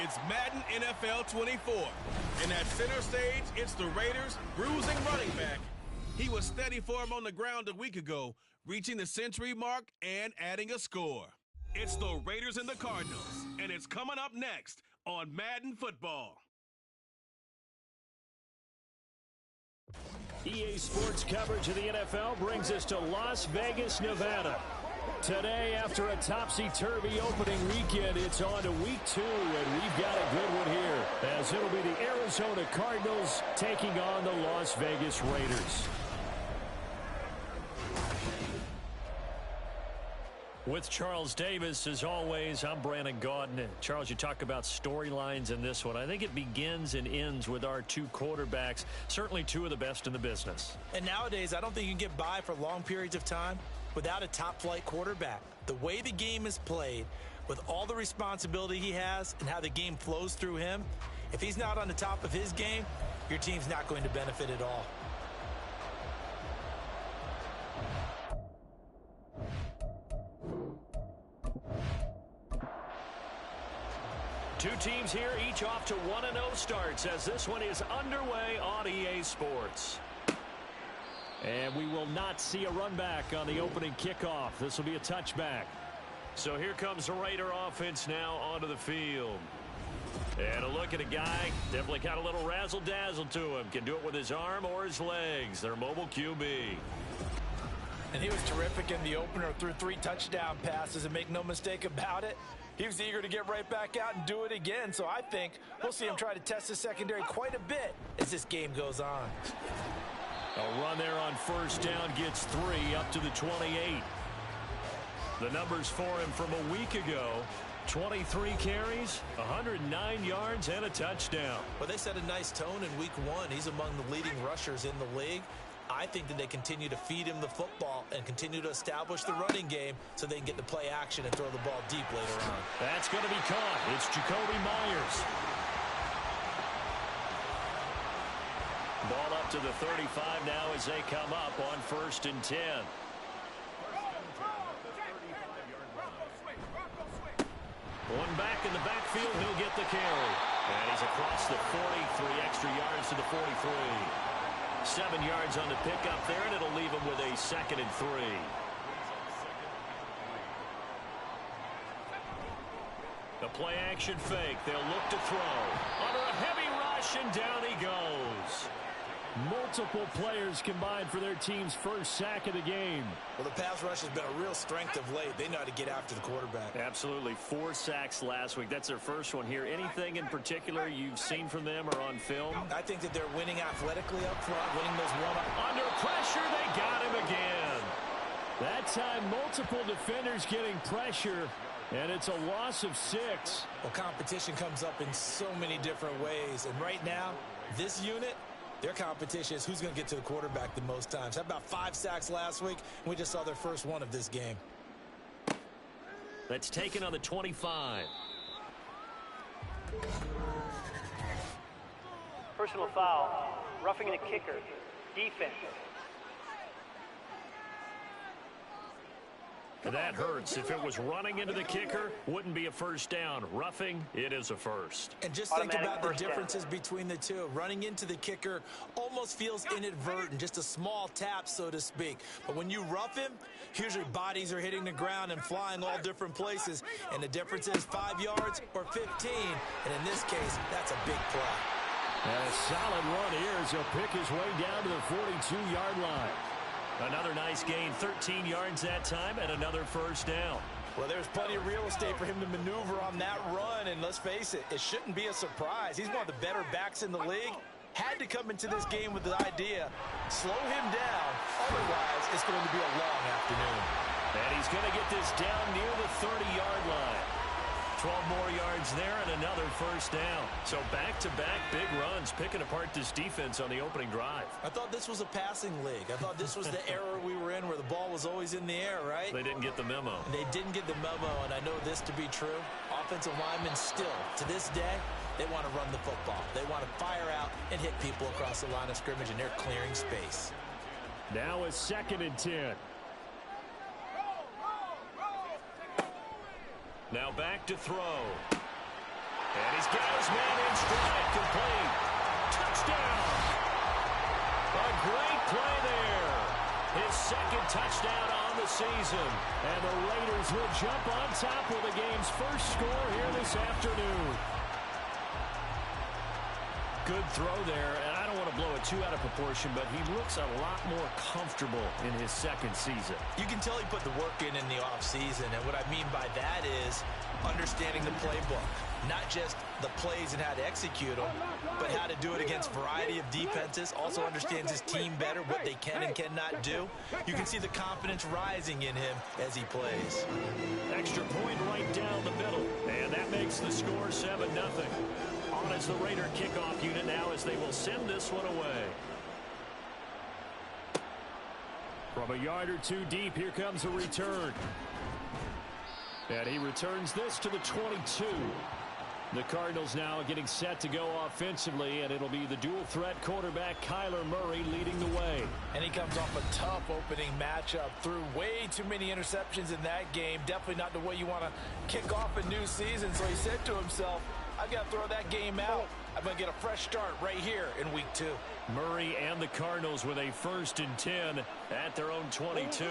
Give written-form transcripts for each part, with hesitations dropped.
It's Madden NFL 24. And at center stage, it's the Raiders' bruising running back. He was steady for him on the ground a week ago, reaching the century mark and adding a score. It's the Raiders and the Cardinals, and it's coming up next on Madden Football. EA Sports coverage of the NFL brings us to Las Vegas, Nevada. Today, after a topsy-turvy opening weekend, it's on to week 2, and we've got a good one here, as it'll be the Arizona Cardinals taking on the Las Vegas Raiders. With Charles Davis, as always, I'm Brandon Gaudin. Charles, you talk about storylines in this one. I think it begins and ends with our two quarterbacks, certainly two of the best in the business. And nowadays, I don't think you can get by for long periods of time without a top-flight quarterback. The way the game is played, with all the responsibility he has and how the game flows through him, if he's not on the top of his game, your team's not going to benefit at all. Two teams here, each off to 1-0 starts as this one is underway on EA Sports. And we will not see a run back on the opening kickoff. This will be a touchback. So here comes the Raider offense now onto the field. And a look at a guy, definitely got a little razzle-dazzle to him. Can do it with his arm or his legs. Their mobile QB. And he was terrific in the opener, threw 3 touchdown passes, and make no mistake about it, he was eager to get right back out and do it again. So I think we'll see him try to test his secondary quite a bit as this game goes on. A run there on first down gets 3 up to the 28. The numbers for him from a week ago, 23 carries, 109 yards, and a touchdown. Well, they set a nice tone in week 1. He's among the leading rushers in the league. I think that they continue to feed him the football and continue to establish the running game so they can get to play action and throw the ball deep later on. That's going to be caught. It's Jacoby Myers. Ball up to the 35 now as they come up on 1st and 10. One back in the backfield, he'll get the carry. And he's across the 40, 3 extra yards to the 43. 7 yards on the pickup there, and it'll leave him with a 2nd and 3. The play action fake. They'll look to throw. Under a heavy rush, and down he goes. Multiple players combined for their team's first sack of the game. Well, the pass rush has been a real strength of late. They know how to get after the quarterback. Absolutely. 4 sacks last week. That's their first one here. Anything in particular you've seen from them or on film? I think that they're winning athletically up front, winning those one-up. Under pressure, they got him again. That time, multiple defenders getting pressure, and it's a loss of 6. Well, competition comes up in so many different ways, and right now, this unit, their competition is who's going to get to the quarterback the most times. How about 5 sacks last week? We just saw their first one of this game. That's taken on the 25. Personal foul, roughing the kicker, defense. That hurts. If it was running into the kicker, wouldn't be a first down. Roughing, it is a first. And just think about the differences between the two. Running into the kicker almost feels inadvertent, just a small tap, so to speak. But when you rough him, usually bodies are hitting the ground and flying all different places. And the difference is 5 yards or 15. And in this case, that's a big play. And a solid run here as he'll pick his way down to the 42-yard line. Another nice gain, 13 yards that time, and another first down. Well, there's plenty of real estate for him to maneuver on that run, and let's face it, it shouldn't be a surprise. He's one of the better backs in the league. Had to come into this game with the idea, slow him down, otherwise it's going to be a long afternoon. And he's going to get this down near the 30-yard line. 12 more yards there and another first down. So back-to-back big runs, picking apart this defense on the opening drive. I thought this was a passing league. I thought this was the era we were in where the ball was always in the air, right? They didn't get the memo. They didn't get the memo, and I know this to be true. Offensive linemen still, to this day, they want to run the football. They want to fire out and hit people across the line of scrimmage, and they're clearing space. Now a 2nd and 10. Now back to throw. And he's got his man in stride, complete. Touchdown! A great play there. His second touchdown on the season. And the Raiders will jump on top with the game's first score here this afternoon. Good throw there, and I don't want to blow it too out of proportion, but he looks a lot more comfortable in his second season. You can tell he put the work in the offseason, and what I mean by that is understanding the playbook. Not just the plays and how to execute them, but how to do it against a variety of defenses. Also understands his team better, what they can and cannot do. You can see the confidence rising in him as he plays. Extra point right down the middle, and that makes the score 7-0. On as the Raider kickoff unit now as they will send this one away. From a yard or two deep, here comes a return. And he returns this to the 22. The Cardinals now getting set to go offensively, and it'll be the dual-threat quarterback Kyler Murray leading the way. And he comes off a tough opening matchup. Threw way too many interceptions in that game. Definitely not the way you want to kick off a new season. So he said to himself, I've got to throw that game out. I'm going to get a fresh start right here in week 2. Murray and the Cardinals with a 1st and 10 at their own 22.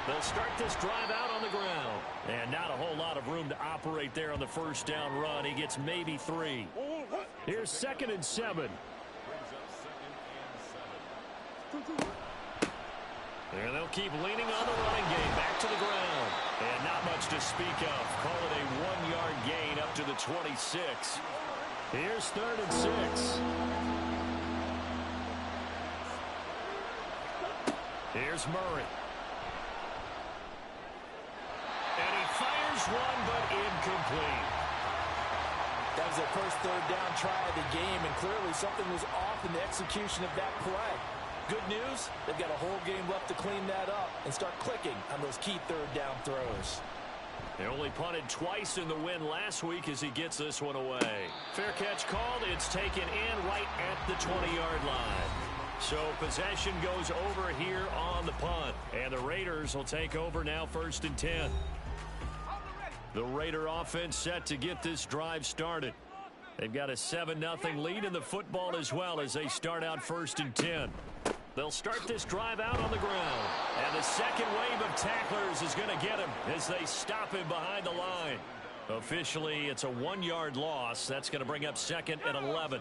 They'll start this drive out on the ground. And not a whole lot of room to operate there on the first down run. He gets maybe 3. Here's 2nd and 7. And they'll keep leaning on the running game. Back to the ground. And not much to speak of. Call it a 1-yard gain up to the 26. Here's 3rd and 6. Here's Murray. And he fires one, but incomplete. That was their first 3rd down try of the game, and clearly something was off in the execution of that play. Good news, they've got a whole game left to clean that up and start clicking on those key 3rd down throws. They only punted twice in the win last week as he gets this one away. Fair catch called. It's taken in right at the 20-yard line. So possession goes over here on the punt. And the Raiders will take over now 1st and 10. The Raider offense set to get this drive started. They've got a 7-0 lead in the football as well as they start out 1st and 10. They'll start this drive out on the ground. And the second wave of tacklers is going to get him as they stop him behind the line. Officially, it's a 1-yard loss. That's going to bring up 2nd and 11.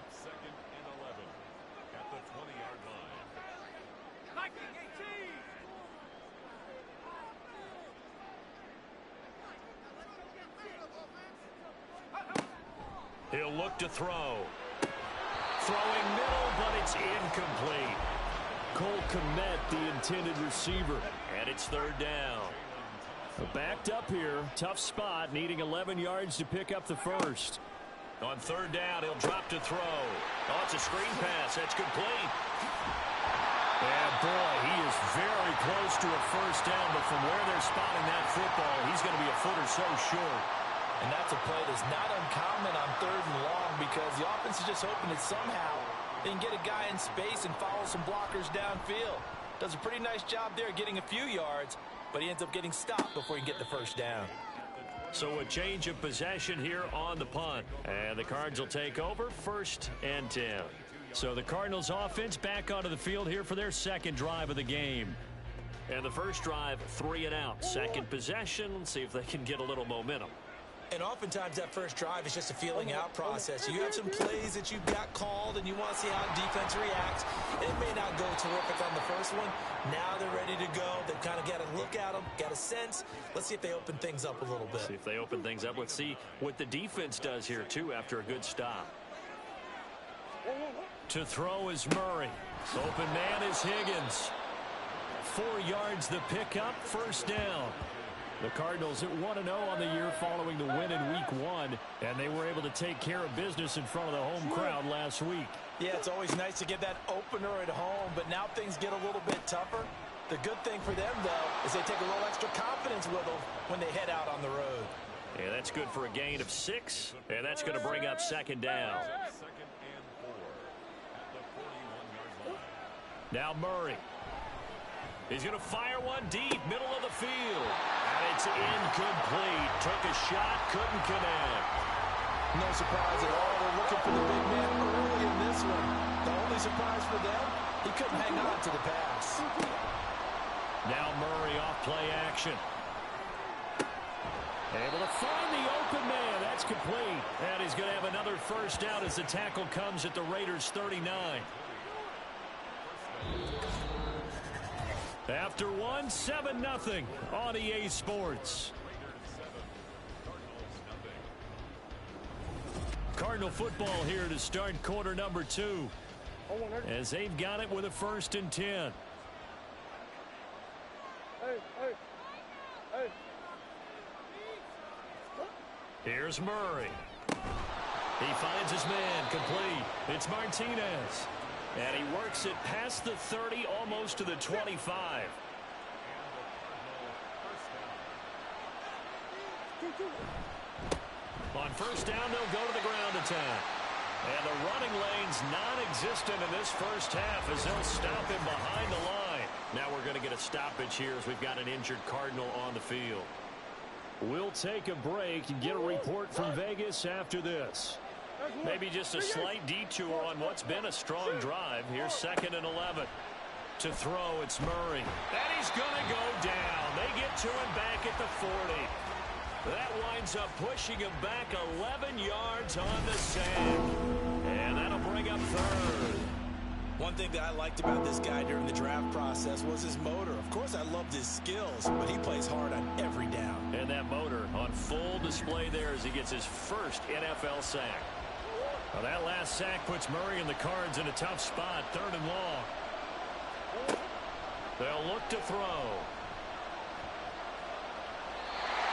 He'll look to throw. Throwing middle, but it's incomplete. Cole Kmet, the intended receiver. And it's 3rd down. Backed up here. Tough spot, needing 11 yards to pick up the first. On 3rd down, he'll drop to throw. Oh, it's a screen pass. That's complete. And boy, he is very close to a first down, but from where they're spotting that football, he's going to be a foot or so short. And that's a play that's not uncommon on 3rd and long because the offense is just hoping that somehow they can get a guy in space and follow some blockers downfield. Does a pretty nice job there getting a few yards, but he ends up getting stopped before he can get the first down. So a change of possession here on the punt. And the Cards will take over 1st and 10. So the Cardinals offense back onto the field here for their second drive of the game. And the first drive, 3 and out. Second possession, let's see if they can get a little momentum. And oftentimes that first drive is just a feeling out process. You have some plays that you've got called and you want to see how defense reacts. It may not go terrific on the first one. Now they're ready to go. They've kind of got to look at them, got a sense. Let's see if they open things up a little bit. See if they open things up. Let's see what the defense does here, too, after a good stop. To throw is Murray. Open man is Higgins. 4 yards the pickup, first down. The Cardinals at 1-0 on the year following the win in Week 1, and they were able to take care of business in front of the home crowd last week. Yeah, it's always nice to get that opener at home, but now things get a little bit tougher. The good thing for them, though, is they take a little extra confidence with them when they head out on the road. Yeah, that's good for a gain of 6, and that's going to bring up 2nd down. Now Murray. He's going to fire one deep, middle of the field. And it's incomplete. Took a shot, couldn't connect. No surprise at all. They're looking for the big man early in this one. The only surprise for them, he couldn't hang on to the pass. Now Murray off play action. Able to find the open man. That's complete. And he's going to have another first down as the tackle comes at the Raiders' 39. After one, 7-0 on EA Sports. Cardinal football here to start quarter number 2. As they've got it with a 1st and 10. Here's Murray. He finds his man complete. It's Martinez. And he works it past the 30, almost to the 25. On first down, they'll go to the ground attack. And the running lane's non-existent in this first half as they'll stop him behind the line. Now we're going to get a stoppage here as we've got an injured Cardinal on the field. We'll take a break and get a report from Vegas after this. Maybe just a slight detour on what's been a strong drive. Here's 2nd and 11. To throw, it's Murray. And he's going to go down. They get to him back at the 40. That winds up pushing him back 11 yards on the sack. And that'll bring up 3rd. One thing that I liked about this guy during the draft process was his motor. Of course, I loved his skills, but he plays hard on every down. And that motor on full display there as he gets his first NFL sack. Well, that last sack puts Murray and the Cards in a tough spot, 3rd and long. They'll look to throw.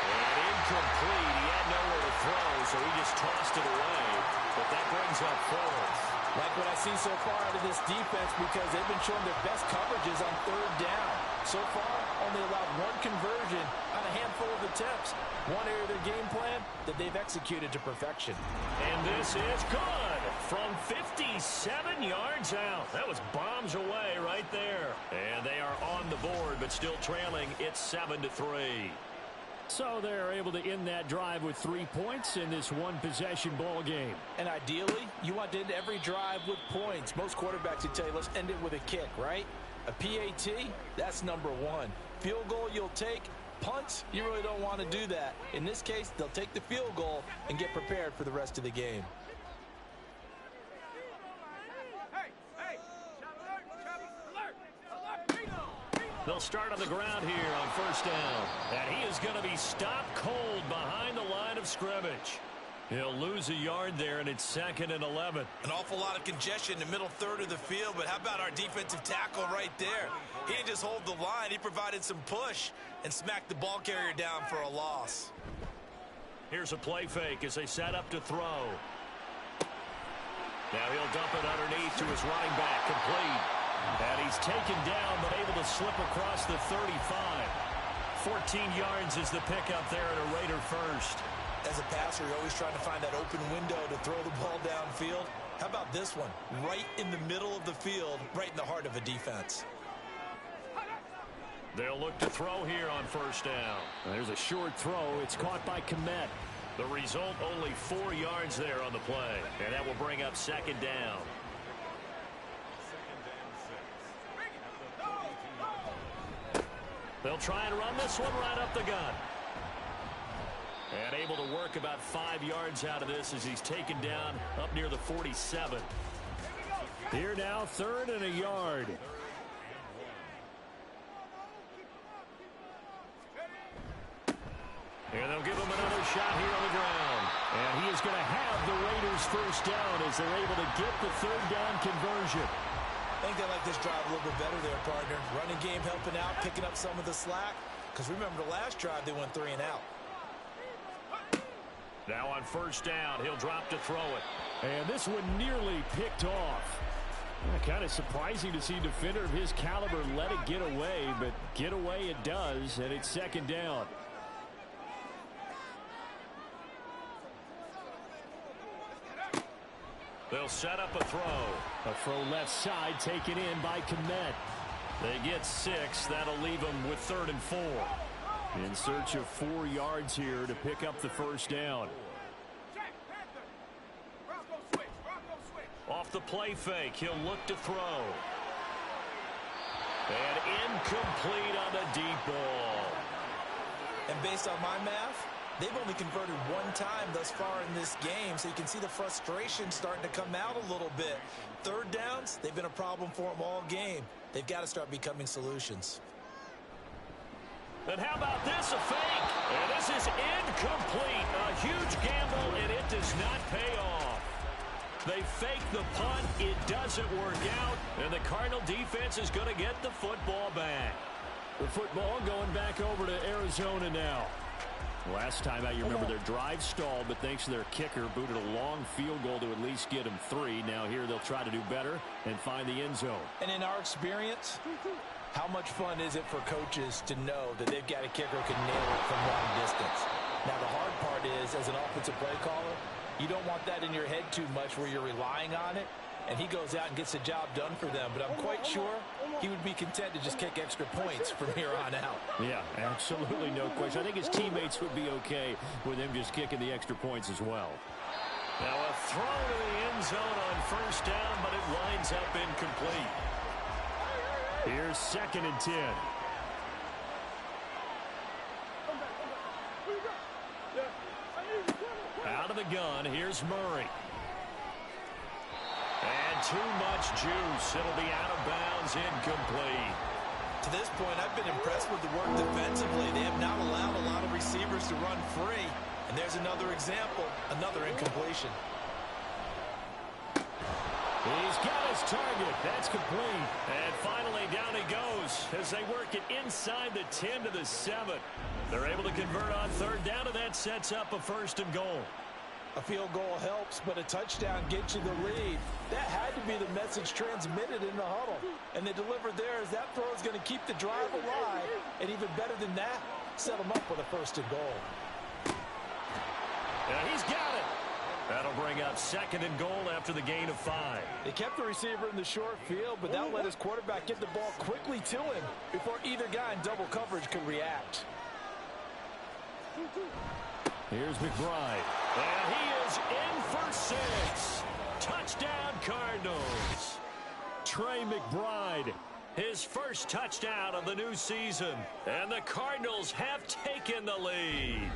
And incomplete. He had nowhere to throw, so he just tossed it away. But that brings up 4th. Like what I've seen so far out of this defense, because they've been showing their best coverages on 3rd down. So far, only allowed 1 conversion on a handful of attempts. One area of their game plan that they've executed to perfection. And this is good from 57 yards out. That was bombs away right there. And they are on the board, but still trailing. It's 7-3. So they're able to end that drive with 3 points in this one-possession ball game. And ideally, you want to end every drive with points. Most quarterbacks would tell you, let's end it with a kick, right? A PAT, that's number 1. Field goal you'll take. Punts, you really don't want to do that. In this case, they'll take the field goal and get prepared for the rest of the game. They'll start on the ground here on first down. And he is going to be stopped cold behind the line of scrimmage. He'll lose a yard there, and it's 2nd and 11. An awful lot of congestion in the middle 3rd of the field, but how about our defensive tackle right there? He didn't just hold the line. He provided some push and smacked the ball carrier down for a loss. Here's a play fake as they set up to throw. Now he'll dump it underneath to his running back, complete. And he's taken down, but able to slip across the 35. 14 yards is the pickup there at a Raider first. As a passer, you're always trying to find that open window to throw the ball downfield. How about this one? Right in the middle of the field, right in the heart of a defense. They'll look to throw here on first down. There's a short throw. It's caught by Komet. The result, only 4 yards there on the play. And that will bring up 2nd down. They'll try and run this one right up the gut. And able to work about 5 yards out of this as he's taken down up near the 47. Here now, 3rd and a yard. And they'll give him another shot here on the ground. And he is going to have the Raiders first down as they're able to get the 3rd down conversion. I think they like this drive a little bit better there, partner. Running game helping out, picking up some of the slack. Because remember, the last drive, they went 3 and out. Now on first down, he'll drop to throw it. And this one nearly picked off. Kind of surprising to see a defender of his caliber let it get away, but get away it does, and it's 2nd down. They'll set up a throw. A throw left side taken in by Komet. They get 6. That'll leave them with 3rd and 4. In search of 4 yards here to pick up the first down. Off the play fake, he'll look to throw. And incomplete on the deep ball. And based on my math, they've only converted one time thus far in this game, so you can see the frustration starting to come out a little bit. Third downs, they've been a problem for them all game. They've got to start becoming solutions. And how about this, a fake? And this is incomplete. A huge gamble, and it does not pay off. They fake the punt. It doesn't work out, and the Cardinal defense is going to get the football back. The football going back over to Arizona now. Last time out, you remember their drive stalled, but thanks to their kicker, booted a long field goal to at least get them 3. Now here they'll try to do better and find the end zone. And in our experience, how much fun is it for coaches to know that they've got a kicker who can nail it from long distance? Now the hard part is, as an offensive play caller, you don't want that in your head too much where you're relying on it, and he goes out and gets the job done for them. But I'm quite sure he would be content to just kick extra points from here on out. Yeah, absolutely no question. I think his teammates would be okay with him just kicking the extra points as well. Now a throw to the end zone on first down, but it winds up incomplete. Here's 2nd and 10. Out of the gun, here's Murray. And too much juice. It'll be out of bounds, incomplete. To this point, I've been impressed with the work defensively. They have not allowed a lot of receivers to run free. And there's another example, another incompletion. He's got his target. That's complete. And finally, down he goes as they work it inside the 10 to the 7. They're able to convert on third down, and that sets up a 1st and goal. A field goal helps, but a touchdown gets you the lead. That had to be the message transmitted in the huddle. And they delivered there as that throw is going to keep the drive alive. And even better than that, set them up with a 1st and goal. And he's got it. That'll bring up 2nd and goal after the gain of 5. They kept the receiver in the short field, but that let his quarterback get the ball quickly to him before either guy in double coverage could react. Here's McBride. And he is in for 6. Touchdown, Cardinals. Trey McBride. His first touchdown of the new season. And the Cardinals have taken the lead.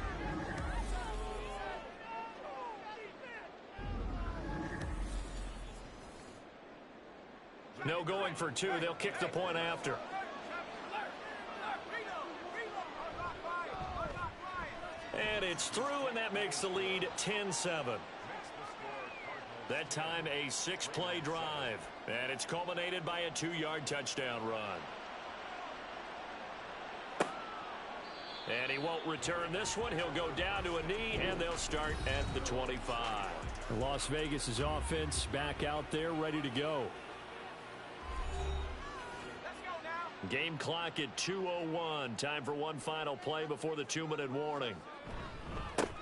No going for 2. They'll kick the point after. And it's through, and that makes the lead 10-7. That time a 6-play drive. And it's culminated by a 2-yard touchdown run. And he won't return this one. He'll go down to a knee, and they'll start at the 25. Las Vegas' offense back out there, ready to go. Game clock at 2:01. Time for one final play before the 2-minute warning.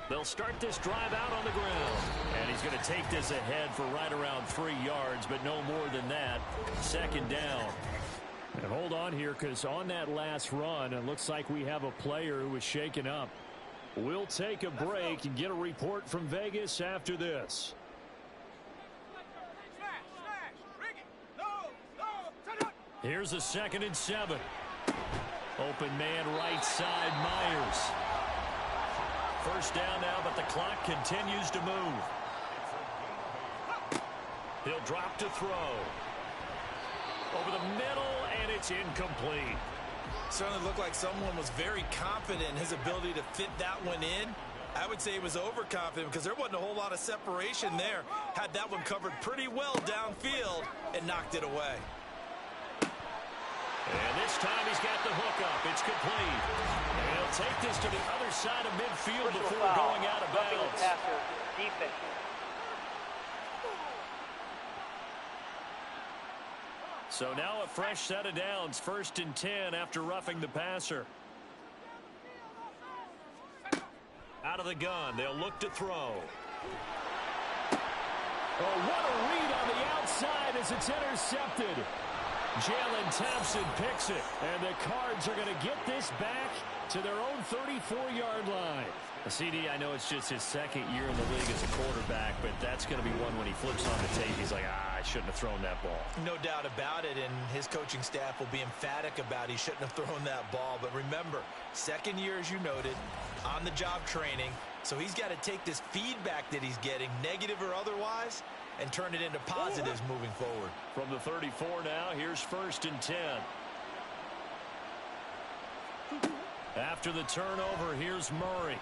They'll start this drive out on the ground. And he's going to take this ahead for right around 3 yards, but no more than that. 2nd down. And hold on here, because on that last run, it looks like we have a player who was shaken up. We'll take a break and get a report from Vegas after this. Here's a 2nd and 7. Open man right side, Myers. First down now, but the clock continues to move. He'll drop to throw. Over the middle, and it's incomplete. Certainly looked like someone was very confident in his ability to fit that one in. I would say he was overconfident because there wasn't a whole lot of separation there. Had that one covered pretty well downfield and knocked it away. And this time he's got the hook up. It's complete. And he'll take this to the other side of midfield before going out of bounds. Passer, defense. So now a fresh set of downs. 1st and 10 after roughing the passer. Out of the gun. They'll look to throw. Oh, what a read on the outside as it's intercepted. Jalen Thompson picks it. And the Cards are going to get this back to their own 34-yard line. CD, I know it's just his second year in the league as a quarterback, but that's going to be one when he flips on the tape. He's like, I shouldn't have thrown that ball. No doubt about it, and his coaching staff will be emphatic about he shouldn't have thrown that ball. But remember, second year, as you noted, on-the-job training, so he's got to take this feedback that he's getting, negative or otherwise, and turn it into positives moving forward. From the 34 now, here's 1st and 10. After the turnover, here's Murray.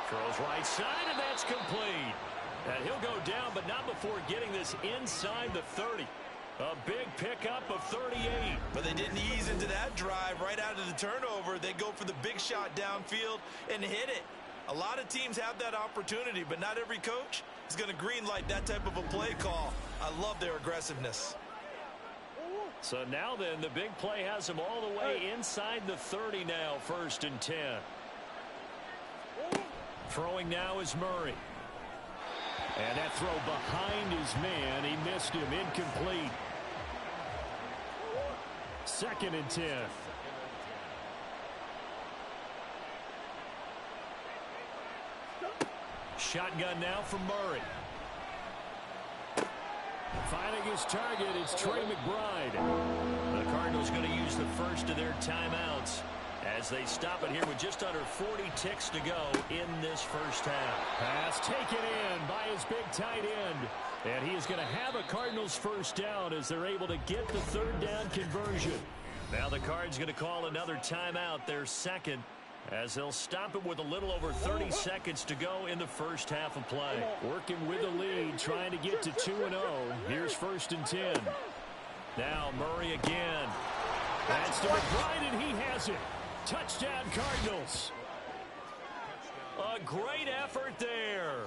Throws right side, and that's complete. And he'll go down, but not before getting this inside the 30. A big pickup of 38. But they didn't ease into that drive right out of the turnover. They go for the big shot downfield and hit it. A lot of teams have that opportunity, but not every coach is going to greenlight that type of a play call. I love their aggressiveness. So now then, the big play has him all the way inside the 30 now, 1st and 10. Throwing now is Murray. And that throw behind his man. He missed him. Incomplete. 2nd and 10. Shotgun now from Murray. Finding his target, it's Trey McBride. The Cardinals going to use the first of their timeouts as they stop it here with just under 40 ticks to go in this first half. Pass taken in by his big tight end. And he is going to have a Cardinals first down as they're able to get the 3rd down conversion. Now the Cards going to call another timeout, their second, as they'll stop it with a little over 30 seconds to go in the first half of play. Working with the lead, trying to get to 2-0. Here's 1st and 10. Now Murray again. That's to McBride, and he has it. Touchdown, Cardinals. A great effort there.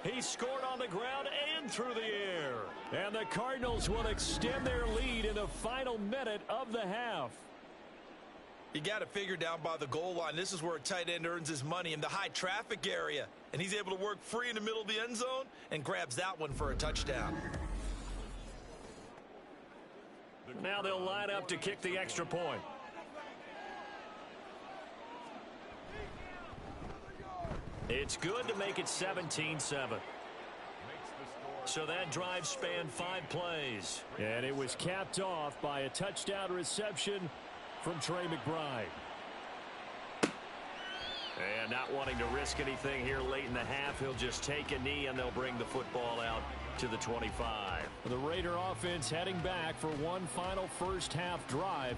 He scored on the ground and through the air. And the Cardinals will extend their lead in the final minute of the half. You got to figure down by the goal line. This is where a tight end earns his money, in the high traffic area. And he's able to work free in the middle of the end zone and grabs that one for a touchdown. Now they'll line up to kick the extra point. It's good to make it 17-7. So that drive spanned 5 plays. And it was capped off by a touchdown reception from Trey McBride. And not wanting to risk anything here late in the half, he'll just take a knee and they'll bring the football out to the 25. The Raider offense heading back for one final first half drive.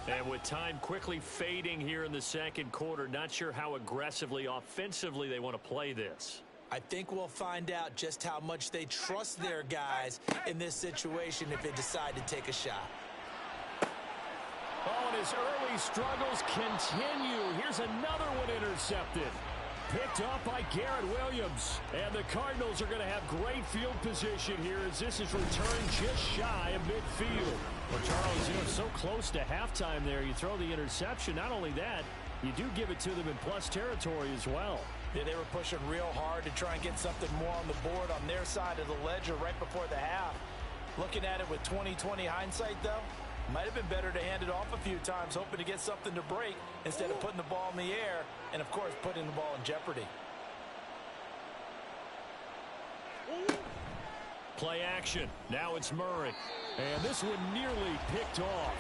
And with time quickly fading here in the second quarter, not sure how aggressively, offensively they want to play this. I think we'll find out just how much they trust their guys in this situation if they decide to take a shot. Oh, and his early struggles continue. Here's another one intercepted. Picked up by Garrett Williams. And the Cardinals are going to have great field position here as this is returned just shy of midfield. Well, Charles, you know, so close to halftime there. You throw the interception. Not only that, you do give it to them in plus territory as well. Yeah, they were pushing real hard to try and get something more on the board on their side of the ledger right before the half. Looking at it with 20/20 hindsight, though, might have been better to hand it off a few times, hoping to get something to break instead of putting the ball in the air and, of course, putting the ball in jeopardy. Play action. Now it's Murray. And this one nearly picked off.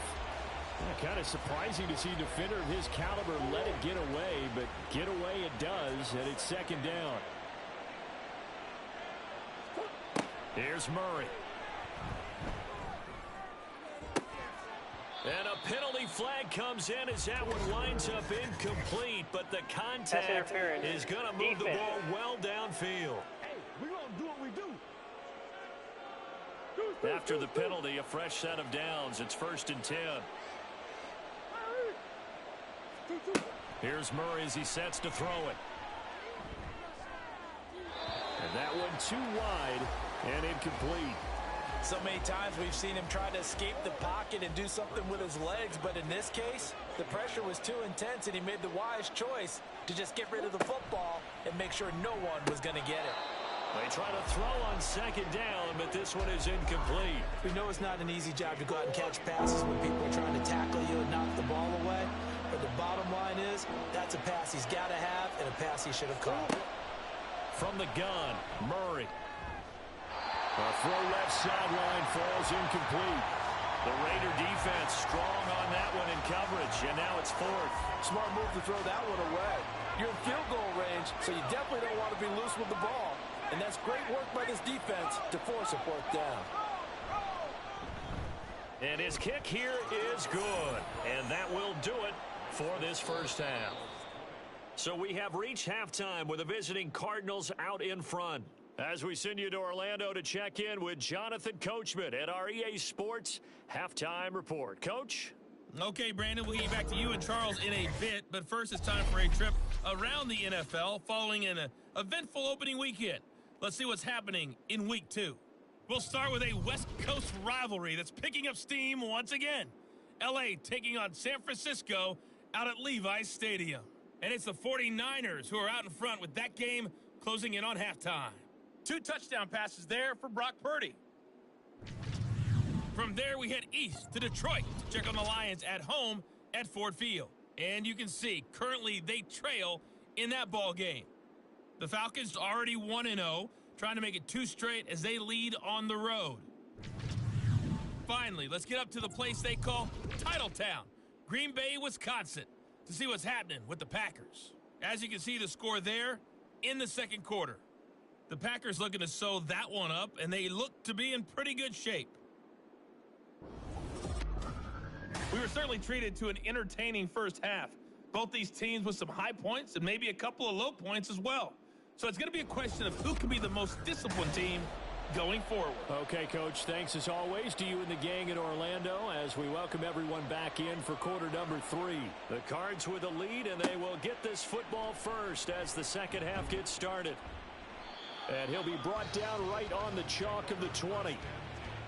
Yeah, kind of surprising to see a defender of his caliber let it get away, but get away it does, and it's 2nd down. Here's Murray. And a penalty flag comes in as that one winds up incomplete, but the contact is going to move the ball well downfield. Hey, we're going to do what we do. After the penalty, a fresh set of downs. It's 1st and 10. Here's Murray as he sets to throw it. And that one too wide and incomplete. So many times we've seen him try to escape the pocket and do something with his legs, but in this case, the pressure was too intense and he made the wise choice to just get rid of the football and make sure no one was going to get it. They try to throw on second down, but this one is incomplete. We know it's not an easy job to go out and catch passes when people are trying to tackle you and knock the ball away. But the bottom line is, that's a pass he's got to have and a pass he should have caught. From the gun, Murray. A throw left sideline falls incomplete. The Raider defense strong on that one in coverage, and now it's fourth. Smart move to throw that one away. You're in field goal range, so you definitely don't want to be loose with the ball. And that's great work by this defense to force a fourth down. And his kick here is good. And that will do it for this first half. So we have reached halftime with the visiting Cardinals out in front. As we send you to Orlando to check in with Jonathan Coachman at our EA Sports Halftime Report. Coach? Okay, Brandon, we'll get back to you and Charles in a bit. But first, it's time for a trip around the NFL following an eventful opening weekend. Let's see what's happening in Week 2. We'll start with a West Coast rivalry that's picking up steam once again. L.A. taking on San Francisco out at Levi's Stadium. And it's the 49ers who are out in front with that game closing in on halftime. 2 touchdown passes there for Brock Purdy. From there, we head east to Detroit to check on the Lions at home at Ford Field. And you can see, currently they trail in that ball game. The Falcons already 1-0, trying to make it 2 straight as they lead on the road. Finally, let's get up to the place they call Titletown, Green Bay, Wisconsin, to see what's happening with the Packers. As you can see, the score there in the second quarter. The Packers looking to sew that one up, and they look to be in pretty good shape. We were certainly treated to an entertaining first half. Both these teams with some high points and maybe a couple of low points as well. So it's going to be a question of who can be the most disciplined team going forward. Okay, Coach, thanks as always to you and the gang in Orlando as we welcome everyone back in for quarter number 3. The Cards with a lead, and they will get this football first as the second half gets started. And he'll be brought down right on the chalk of the 20.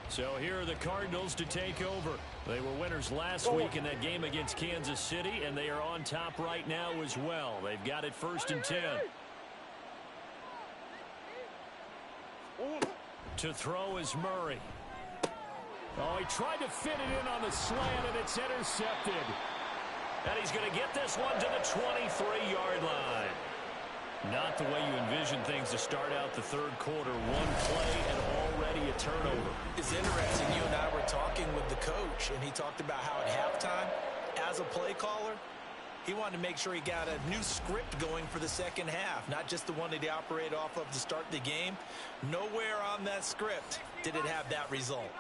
So here are the Cardinals to take over. They were winners last week in that game against Kansas City, and they are on top right now as well. They've got it 1st and 10. To throw is Murray. Oh, he tried to fit it in on the slant, and it's intercepted. And he's going to get this one to the 23-yard line. Not the way you envision things to start out the third quarter. One play and already a turnover. It's interesting. You and I were talking with the coach, and he talked about how at halftime, as a play caller, he wanted to make sure he got a new script going for the second half, not just the one that he operated off of to start the game. Nowhere on that script did it have that result.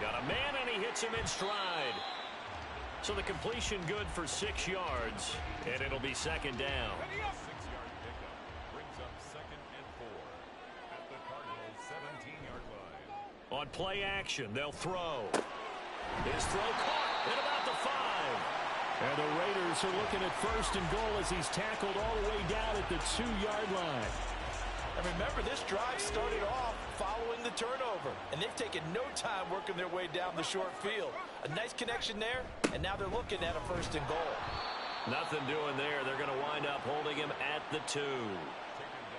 Got a man, and he hits him in stride. So the completion good for 6 yards, and it'll be second down. 6-yard pickup brings up 2nd and 4 at the Cardinals' 17-yard line. On play action, they'll throw. His throw caught at about the 5. And the Raiders are looking at 1st and goal as he's tackled all the way down at the 2-yard line. And remember, this drive started off following the turnover, and they've taken no time working their way down the short field. A nice connection there, and now they're looking at a 1st and goal. Nothing doing there. They're going to wind up holding him at the 2.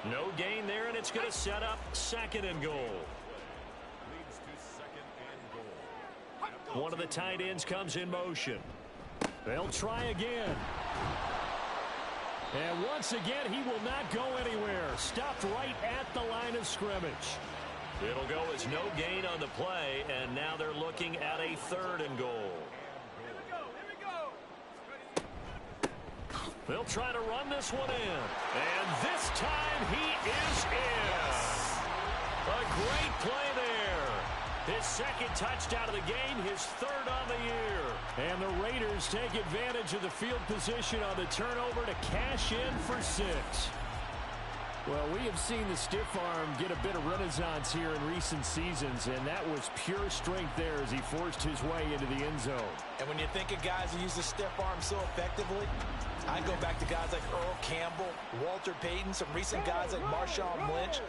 No gain there, and it's going to set up 2nd and goal. Leads to 2nd and goal. One of the tight ends comes in motion. They'll try again. And once again, he will not go anywhere. Stopped right at the line of scrimmage. It'll go as no gain on the play, and now they're looking at a 3rd and goal. They'll try to run this one in. And this time he is in. A great play there. His 2nd touchdown of the game, his 3rd on the year. And the Raiders take advantage of the field position on the turnover to cash in for 6. Well, we have seen the stiff arm get a bit of renaissance here in recent seasons, and that was pure strength there as he forced his way into the end zone. And when you think of guys who use the stiff arm so effectively, I go back to guys like Earl Campbell, Walter Payton, some recent guys like Marshawn Lynch.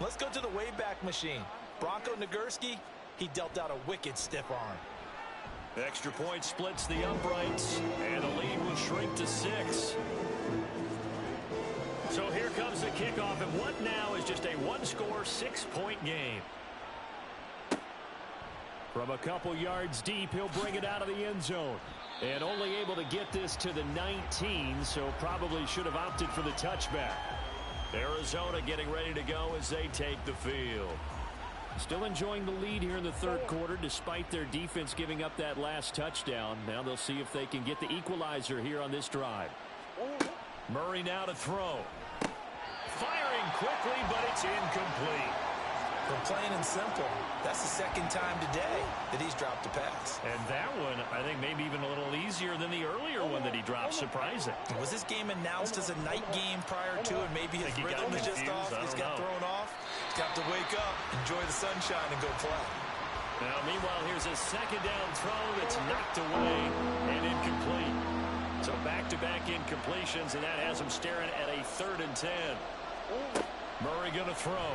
Let's go to the Wayback Machine. Bronco Nagurski, he dealt out a wicked stiff arm. Extra point splits the uprights, and the lead will shrink to 6. So here comes the kickoff, and what now is just a one-score, 6-point game. From a couple yards deep, he'll bring it out of the end zone. And only able to get this to the 19, so probably should have opted for the touchback. Arizona getting ready to go as they take the field. Still enjoying the lead here in the third quarter despite their defense giving up that last touchdown. Now they'll see if they can get the equalizer here on this drive. Murray now to throw. Firing quickly, but it's incomplete. For plain and simple, that's the second time today that he's dropped a pass. And that one, I think, maybe even a little easier than the earlier one that he dropped. Surprising. Was this game announced as a night game prior to it? Maybe his rhythm is just off. He's got thrown off. He's got to wake up, enjoy the sunshine, and go play. Now, meanwhile, here's a second down throw that's knocked away and incomplete. So back-to-back incompletions, and that has him staring at a 3rd and 10. Murray going to throw.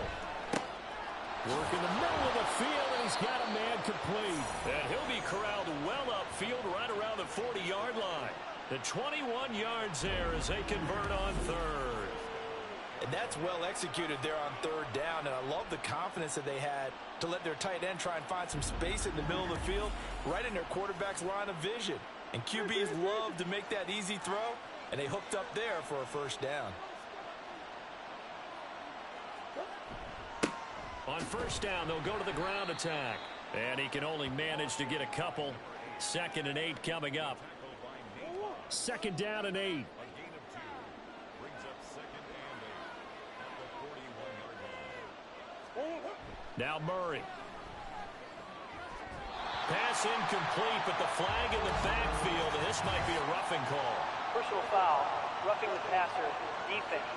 Work in the middle of the field, and he's got a man complete. And he'll be corralled well upfield right around the 40-yard line. The 21 yards there as they convert on 3rd. And that's well executed there on 3rd down, and I love the confidence that they had to let their tight end try and find some space in the middle of the field, right in their quarterback's line of vision. And QBs love to make that easy throw, and they hooked up there for a 1st down. On 1st down, they'll go to the ground attack. And he can only manage to get a couple. 2nd and 8 coming up. 2nd down and 8. A gain of 2. Brings up 2nd and 8 at the 41-yard line. Now Murray. Pass incomplete, but the flag in the backfield, and this might be a roughing call. Personal foul, roughing the passer, defense.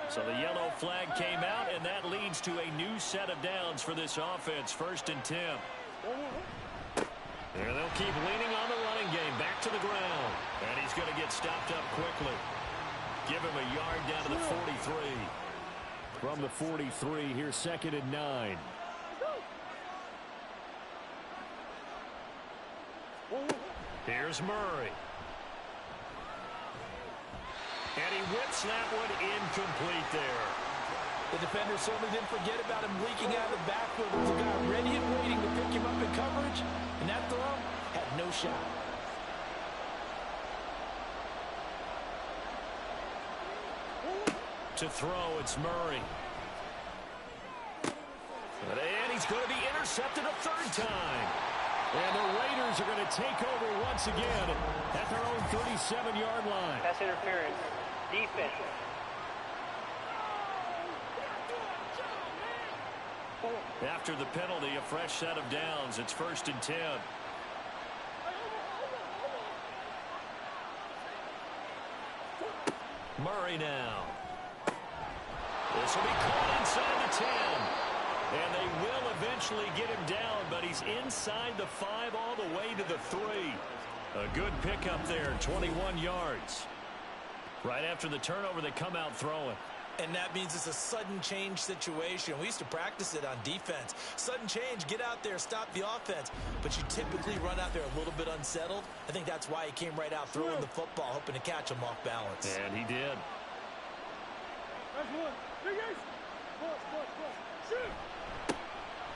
So the yellow flag came out, and that leads to a new set of downs for this offense. 1st and 10. There they'll keep leaning on the running game. Back to the ground. And he's going to get stopped up quickly. Give him a yard down to the 43. From the 43, here's 2nd and 9. Here's Murray. And he whips that one incomplete there. The defender certainly didn't forget about him leaking out of the backfield. There was a guy ready and waiting to pick him up in coverage, and that throw had no shot. To throw, it's Murray. And he's going to be intercepted a 3rd time. And the Raiders are going to take over once again at their own 37-yard line. Pass interference, defense. After the penalty, a fresh set of downs. It's 1st and 10. Murray now. This will be caught inside the 10. And they will eventually get him down, but he's inside the 5 all the way to the 3. A good pickup there, 21 yards. Right after the turnover, they come out throwing. And that means it's a sudden change situation. We used to practice it on defense. Sudden change, get out there, stop the offense. But you typically run out there a little bit unsettled. I think that's why he came right out throwing the football, hoping to catch him off balance. And he did.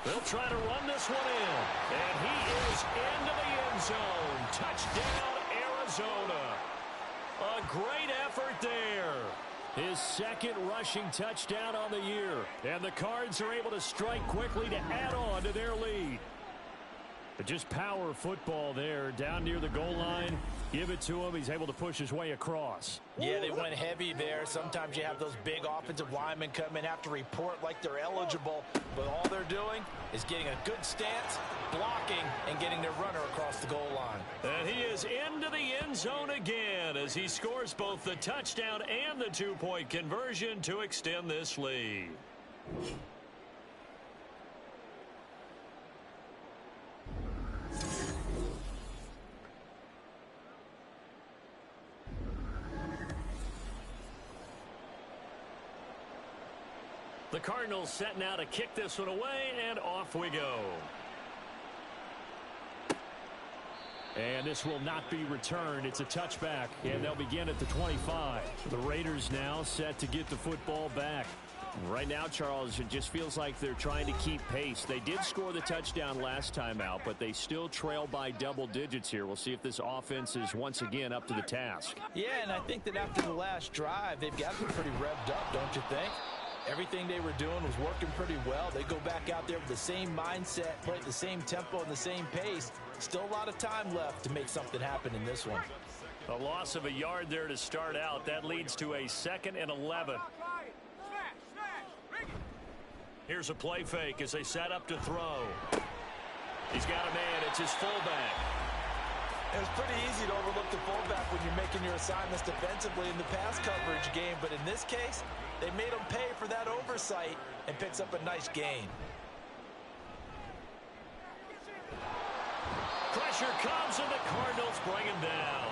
They'll try to run this one in. And he is into the end zone. Touchdown, Arizona. A great effort there. His 2nd rushing touchdown on the year. And the Cards are able to strike quickly to add on to their lead. But just power football there down near the goal line. Give it to him. He's able to push his way across. Yeah, they went heavy there. Sometimes you have those big offensive linemen come in, have to report like they're eligible. But all they're doing is getting a good stance, blocking, and getting their runner across the goal line. And he is into the end zone again as he scores both the touchdown and the 2-point conversion to extend this lead. The Cardinals set now to kick this one away, and off we go. And this will not be returned. It's a touchback, and they'll begin at the 25. The Raiders now set to get the football back. Right now, Charles, it just feels like they're trying to keep pace. They did score the touchdown last time out, but they still trail by double digits here. We'll see if this offense is once again up to the task. Yeah, and I think that after the last drive, they've got to be pretty revved up, don't you think? Everything they were doing was working pretty well. They go back out there with the same mindset, play at the same tempo and the same pace. Still a lot of time left to make something happen in this one. A loss of a yard there to start out. That leads to a 2nd and 11. Here's a play fake as they set up to throw. He's got a man. It's his fullback. It was pretty easy to overlook the fullback when you're making your assignments defensively in the pass coverage game. But in this case, they made him pay for that oversight and picks up a nice gain. Pressure comes and the Cardinals bring him down.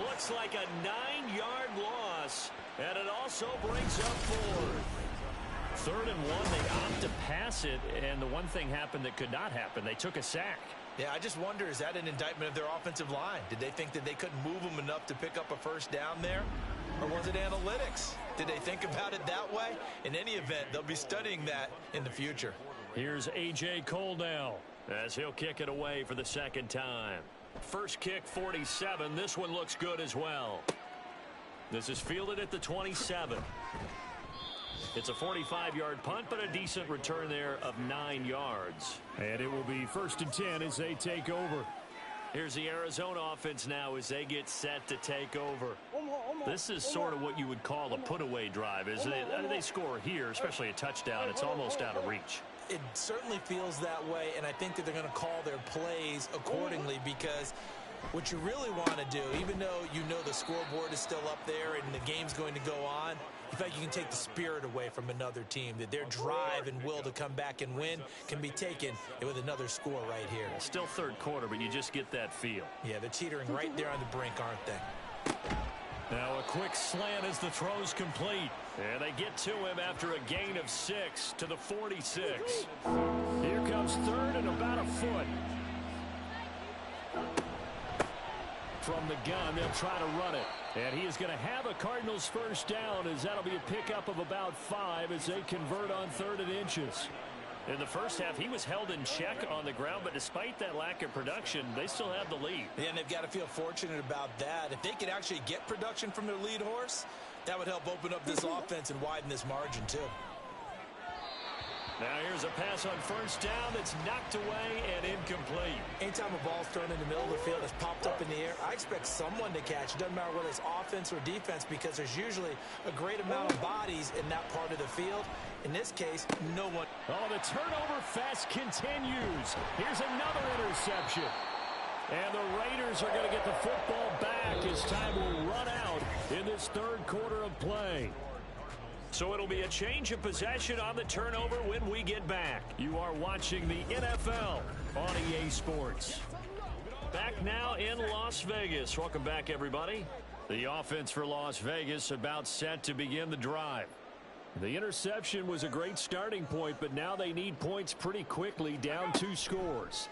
Looks like a 9-yard loss. And it also brings up 4th. 3rd and 1, they opt to pass it, and the one thing happened that could not happen. They took a sack. Yeah, I just wonder, is that an indictment of their offensive line? Did they think that they couldn't move them enough to pick up a first down there? Or was it analytics? Did they think about it that way? In any event, they'll be studying that in the future. Here's A.J. Cole now as he'll kick it away for the 2nd time. First kick, 47. This one looks good as well. This is fielded at the 27. It's a 45-yard punt, but a decent return there of 9 yards. And it will be 1st and 10 as they take over. Here's the Arizona offense now as they get set to take over. This is sort of what you would call a put-away drive. As they score here, especially a touchdown, it's almost out of reach. It certainly feels that way, and I think that they're going to call their plays accordingly because what you really want to do, even though you know the scoreboard is still up there and the game's going to go on, in fact, you can take the spirit away from another team, that their drive and will to come back and win can be taken with another score right here. Still 3rd quarter, but you just get that feel. Yeah, they're teetering right there on the brink, aren't they? Now a quick slant as the throw's complete. And they get to him after a gain of 6 to the 46. Here comes 3rd and about a foot. From the gun, they'll try to run it. And he is going to have a Cardinals first down as that'll be a pickup of about 5 as they convert on 3rd and inches. In the first half, he was held in check on the ground, but despite that lack of production, they still have the lead. Yeah, and they've got to feel fortunate about that. If they could actually get production from their lead horse, that would help open up this offense and widen this margin, too. Now here's a pass on first down that's knocked away and incomplete. Anytime a ball's thrown in the middle of the field that's popped up in the air, I expect someone to catch. It doesn't matter whether it's offense or defense because there's usually a great amount of bodies in that part of the field. In this case, no one. Oh, the turnover fest continues. Here's another interception. And the Raiders are going to get the football back as time will run out in this 3rd quarter of play. So it'll be a change of possession on the turnover when we get back. You are watching the NFL on EA Sports. Back now in Las Vegas. Welcome back, everybody. The offense for Las Vegas about set to begin the drive. The interception was a great starting point, but now they need points pretty quickly, down 2 scores.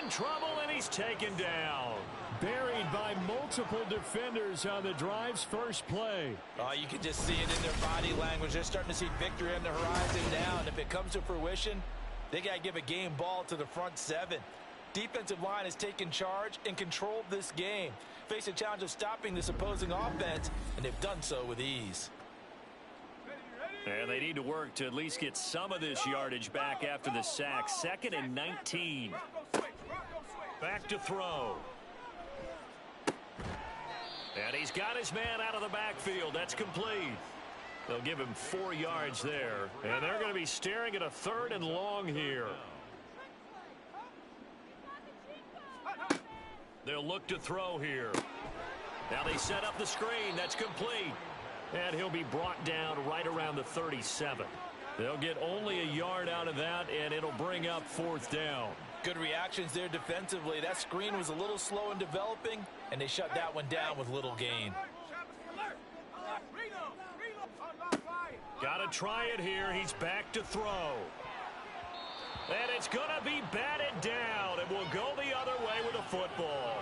In trouble, and he's taken down. Buried by multiple defenders on the drive's first play. Oh, you can just see it in their body language. They're starting to see victory on the horizon now. And if it comes to fruition, they got to give a game ball to the front 7. Defensive line has taken charge and controlled this game. Face a challenge of stopping this opposing offense, and they've done so with ease. And they need to work to at least get some of this yardage back after the sack. 2nd and 19. Back to throw. And he's got his man out of the backfield. That's complete. They'll give him 4 yards there. And they're going to be staring at a 3rd and long here. They'll look to throw here. Now they set up the screen. That's complete. And he'll be brought down right around the 37. They'll get only a yard out of that, and it'll bring up 4th down. Good reactions there defensively. That screen was a little slow in developing, and they shut that one down with little gain. Got to try it here. He's back to throw. And it's going to be batted down. It will go the other way with a football.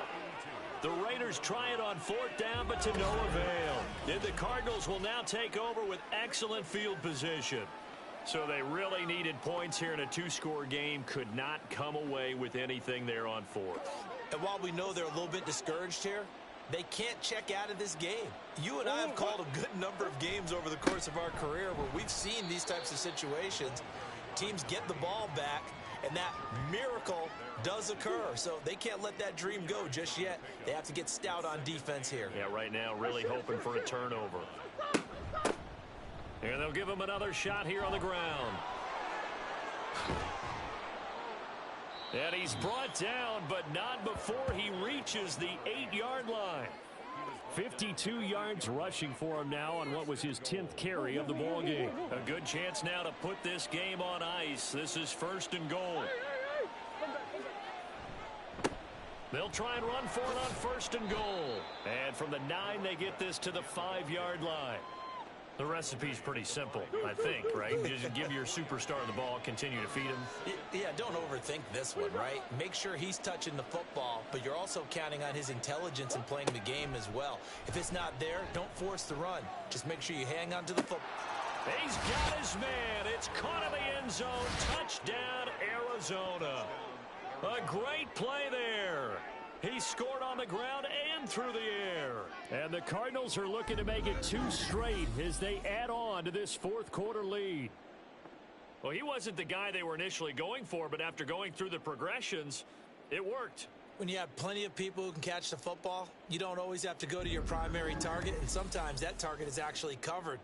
The Raiders try it on 4th down, but to no avail. And the Cardinals will now take over with excellent field position. So they really needed points here in a 2-score game. Could not come away with anything there on 4th. And while we know they're a little bit discouraged here, they can't check out of this game. You and I have called a good number of games over the course of our career where we've seen these types of situations. Teams get the ball back, and that miracle does occur. So they can't let that dream go just yet. They have to get stout on defense here. Yeah, right now really hoping for a turnover. And they'll give him another shot here on the ground. And he's brought down, but not before he reaches the 8-yard line. 52 yards rushing for him now on what was his 10th carry of the ball game. A good chance now to put this game on ice. This is 1st and goal. They'll try and run for it on 1st and goal. And from the 9, they get this to the 5-yard line. The recipe's pretty simple, I think, right? Just give your superstar the ball, continue to feed him. Yeah, don't overthink this one, right? Make sure he's touching the football, but you're also counting on his intelligence in playing the game as well. If it's not there, don't force the run. Just make sure you hang on to the football. He's got his man. It's caught in the end zone. Touchdown, Arizona. A great play there. He scored on the ground and through the air. And the Cardinals are looking to make it 2 straight as they add on to this 4th quarter lead. Well, he wasn't the guy they were initially going for, but after going through the progressions, it worked. When you have plenty of people who can catch the football, you don't always have to go to your primary target, and sometimes that target is actually covered.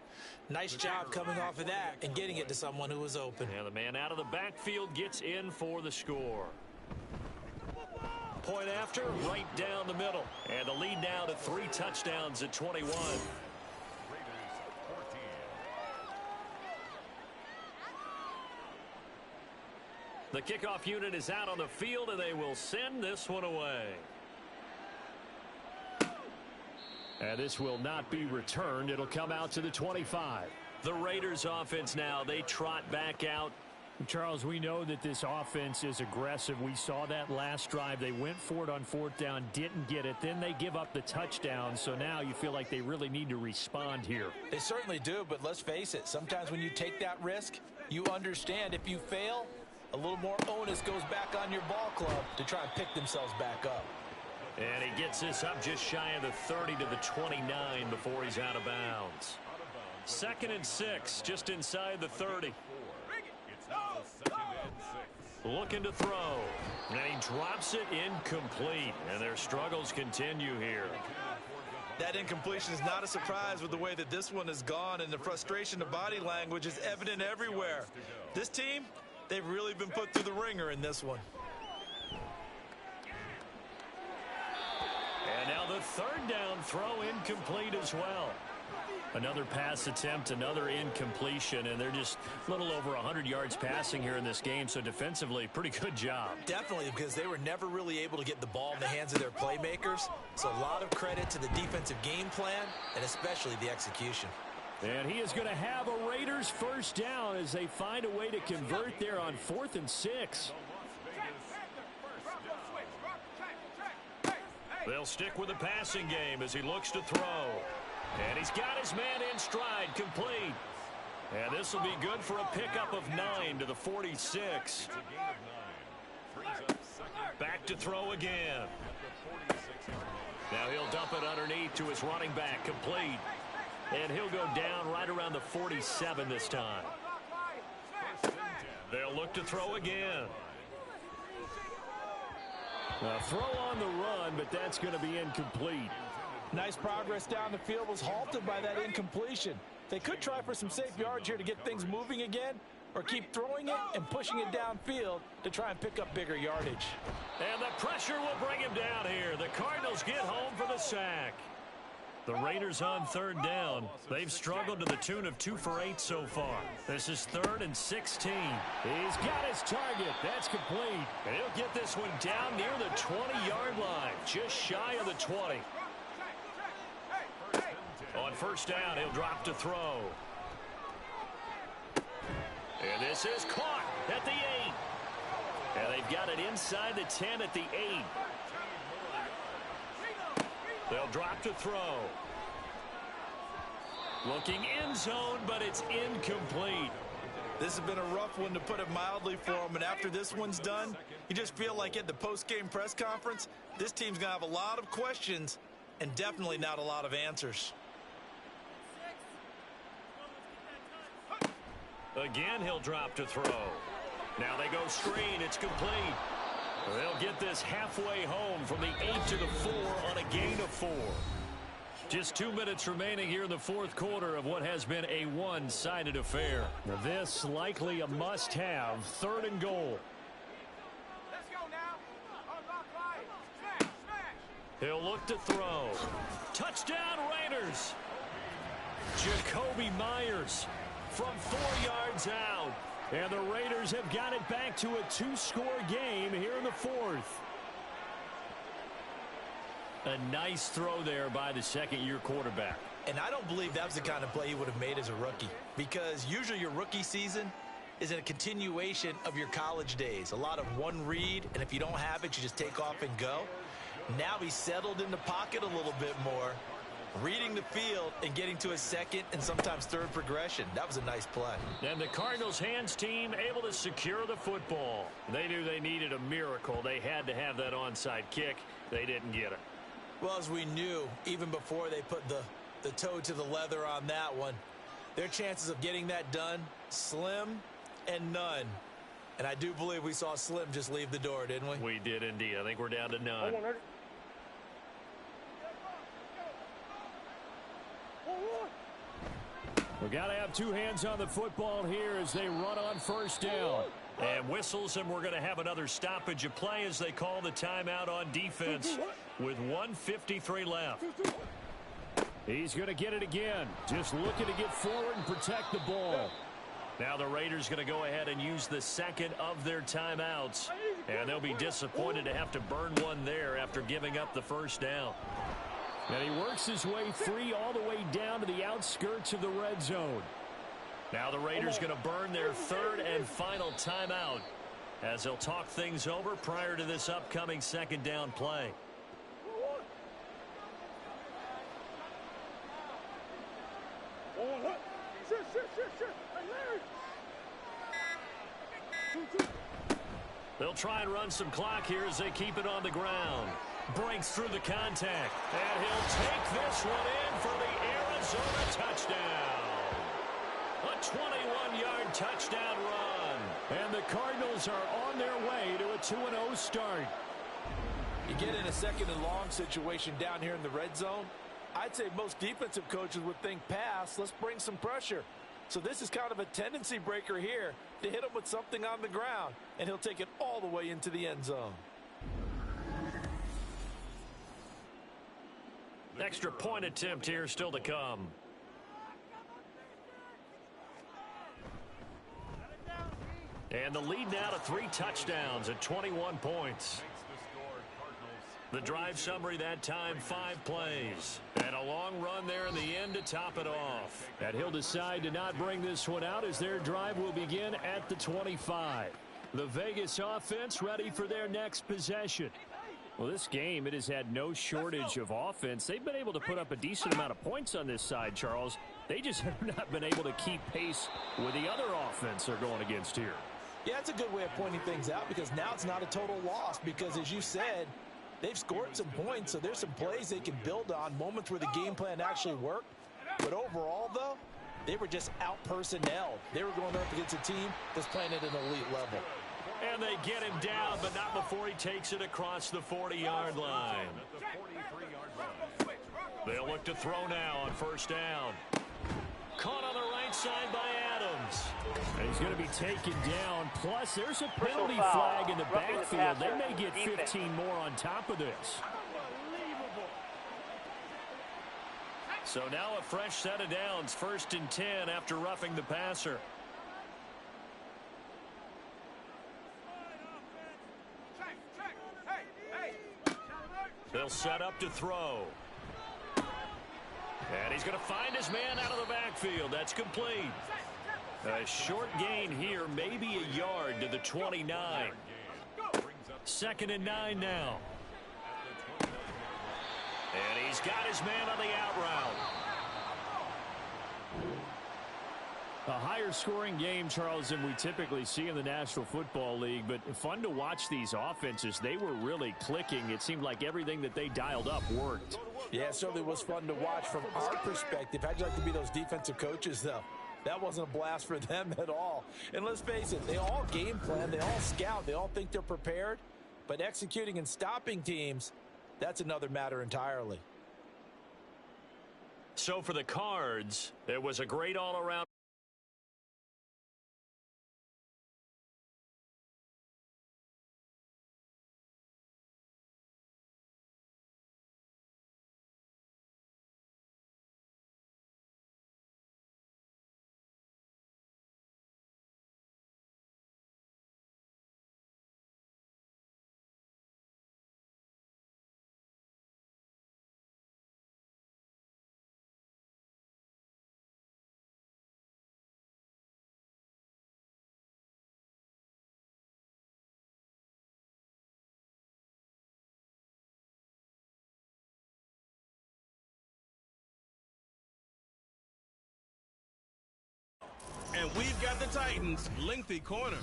Nice job coming off of that and getting it to someone who was open. And the man out of the backfield gets in for the score. Point after, right down the middle. And the lead now to 3 touchdowns at 21. The kickoff unit is out on the field, and they will send this one away. And this will not be returned. It'll come out to the 25. The Raiders offense now, they trot back out. Charles, we know that this offense is aggressive. We saw that last drive. They went for it on 4th down, didn't get it. Then they give up the touchdown. So now you feel like they really need to respond here. They certainly do, but let's face it. Sometimes when you take that risk, you understand if you fail, a little more onus goes back on your ball club to try and pick themselves back up. And he gets this up just shy of the 30 to the 29 before he's out of bounds. 2nd and 6, just inside the 30. Looking to throw. And he drops it incomplete. And their struggles continue here. That incompletion is not a surprise with the way that this one has gone, and the frustration of body language is evident everywhere. This team, they've really been put through the ringer in this one. And now the 3rd down throw incomplete as well. Another pass attempt, another incompletion, and they're just a little over 100 yards passing here in this game, so defensively, pretty good job. Definitely, because they were never really able to get the ball in the hands of their playmakers, so a lot of credit to the defensive game plan, and especially the execution. And he is going to have a Raiders 1st down as they find a way to convert there on 4th and 6. They'll stick with the passing game as he looks to throw. And he's got his man in stride, complete. And this will be good for a pickup of 9 to the 46. Back to throw again. Now he'll dump it underneath to his running back, complete. And he'll go down right around the 47 this time. They'll look to throw again. A throw on the run, but that's going to be incomplete. Nice progress down the field was halted by that incompletion. They could try for some safe yards here to get things moving again, or keep throwing it and pushing it downfield to try and pick up bigger yardage. And the pressure will bring him down here. The Cardinals get home for the sack. The Raiders on 3rd down. They've struggled to the tune of 2 for 8 so far. This is 3rd and 16. He's got his target. That's complete. And he'll get this one down near the 20-yard line, just shy of the 20. On first down. He'll drop to throw. And this is caught at the 8. And they've got it inside the 10 at the 8. They'll drop to throw. Looking end zone, but it's incomplete. This has been a rough one, to put it mildly, for him. And after this one's done, you just feel like at the post-game press conference, this team's going to have a lot of questions and definitely not a lot of answers. Again, he'll drop to throw. Now they go screen. It's complete. They'll get this halfway home from the 8 to the 4 on a gain of 4. Just 2 minutes remaining here in the fourth quarter of what has been a one-sided affair. This likely a must-have. 3rd and goal. Let's go now. Unlock fire. Smash, smash. He'll look to throw. Touchdown, Raiders. Jacoby Myers from 4 yards out. And the Raiders have got it back to a 2-score game here in the fourth. A nice throw there by the second-year quarterback. And I don't believe that was the kind of play he would have made as a rookie, because usually your rookie season is a continuation of your college days. A lot of one read, and if you don't have it, you just take off and go. Now he's settled in the pocket a little bit more, reading the field and getting to a second and sometimes third progression. That was a nice play. And the Cardinals hands team able to secure the football. They knew they needed a miracle. They had to have that onside kick. They didn't get it. Well, as we knew, even before they put the toe to the leather on that one, their chances of getting that done, slim and none. And I do believe we saw Slim just leave the door, didn't we? We did indeed. I think we're down to none. We've got to have 2 hands on the football here as they run on first down. And whistles, and we're going to have another stoppage of play as they call the timeout on defense with 1:53 left. He's going to get it again. Just looking to get forward and protect the ball. Now the Raiders going to go ahead and use the second of their timeouts. And they'll be disappointed to have to burn one there after giving up the first down. And he works his way free all the way down to the outskirts of the red zone. Now the Raiders going to burn their 3rd and final timeout as they'll talk things over prior to this upcoming second down play. They'll try and run some clock here as they keep it on the ground. Breaks through the contact. And he'll take this one in for the Arizona touchdown. A 21-yard touchdown run. And the Cardinals are on their way to a 2-0 start. You get in a 2nd and long situation down here in the red zone. I'd say most defensive coaches would think pass. Let's bring some pressure. So this is kind of a tendency breaker here to hit him with something on the ground. And he'll take it all the way into the end zone. Extra point attempt here still to come. And the lead now to 3 touchdowns at 21 points. The drive summary that time, 5 plays. And a long run there in the end to top it off. And he'll decide to not bring this one out as their drive will begin at the 25. The Vegas offense ready for their next possession. Well, this game, it has had no shortage of offense. They've been able to put up a decent amount of points on this side, Charles. They just have not been able to keep pace with the other offense they're going against here. Yeah, that's a good way of pointing things out, because now it's not a total loss, because as you said, they've scored some points, so there's some plays they can build on, moments where the game plan actually worked. But overall, though, they were just out-personnelled. They were going up against a team that's playing at an elite level. And they get him down, but not before he takes it across the 40-yard line. They'll look to throw now on first down. Caught on the right side by Adams. And he's going to be taken down. Plus, there's a penalty flag in the backfield. They may get 15 more on top of this. So now a fresh set of downs, 1st and 10 after roughing the passer. They'll set up to throw. And he's going to find his man out of the backfield. That's complete. A short gain here, maybe a yard to the 29. 2nd and 9 now. And he's got his man on the out route. A higher scoring game, Charles, than we typically see in the National Football League, but fun to watch these offenses. They were really clicking. It seemed like everything that they dialed up worked. Yeah, it certainly was fun to watch from our perspective. How'd you like to be those defensive coaches, though? That wasn't a blast for them at all. And let's face it, they all game plan, they all scout, they all think they're prepared. But executing and stopping teams, that's another matter entirely. So for the Cards, it was a great all-around. And we've got the Titans' lengthy corner.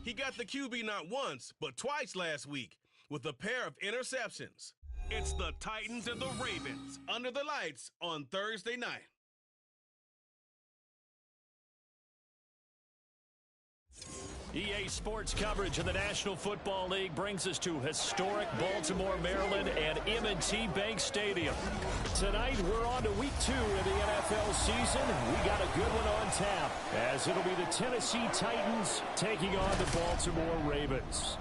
He got the QB not once, but twice last week with a pair of interceptions. It's the Titans and the Ravens under the lights on Thursday night. EA Sports coverage of the National Football League brings us to historic Baltimore, Maryland, and M&T Bank Stadium. Tonight, we're on to Week 2 of the NFL season. We got a good one on tap, as it'll be the Tennessee Titans taking on the Baltimore Ravens.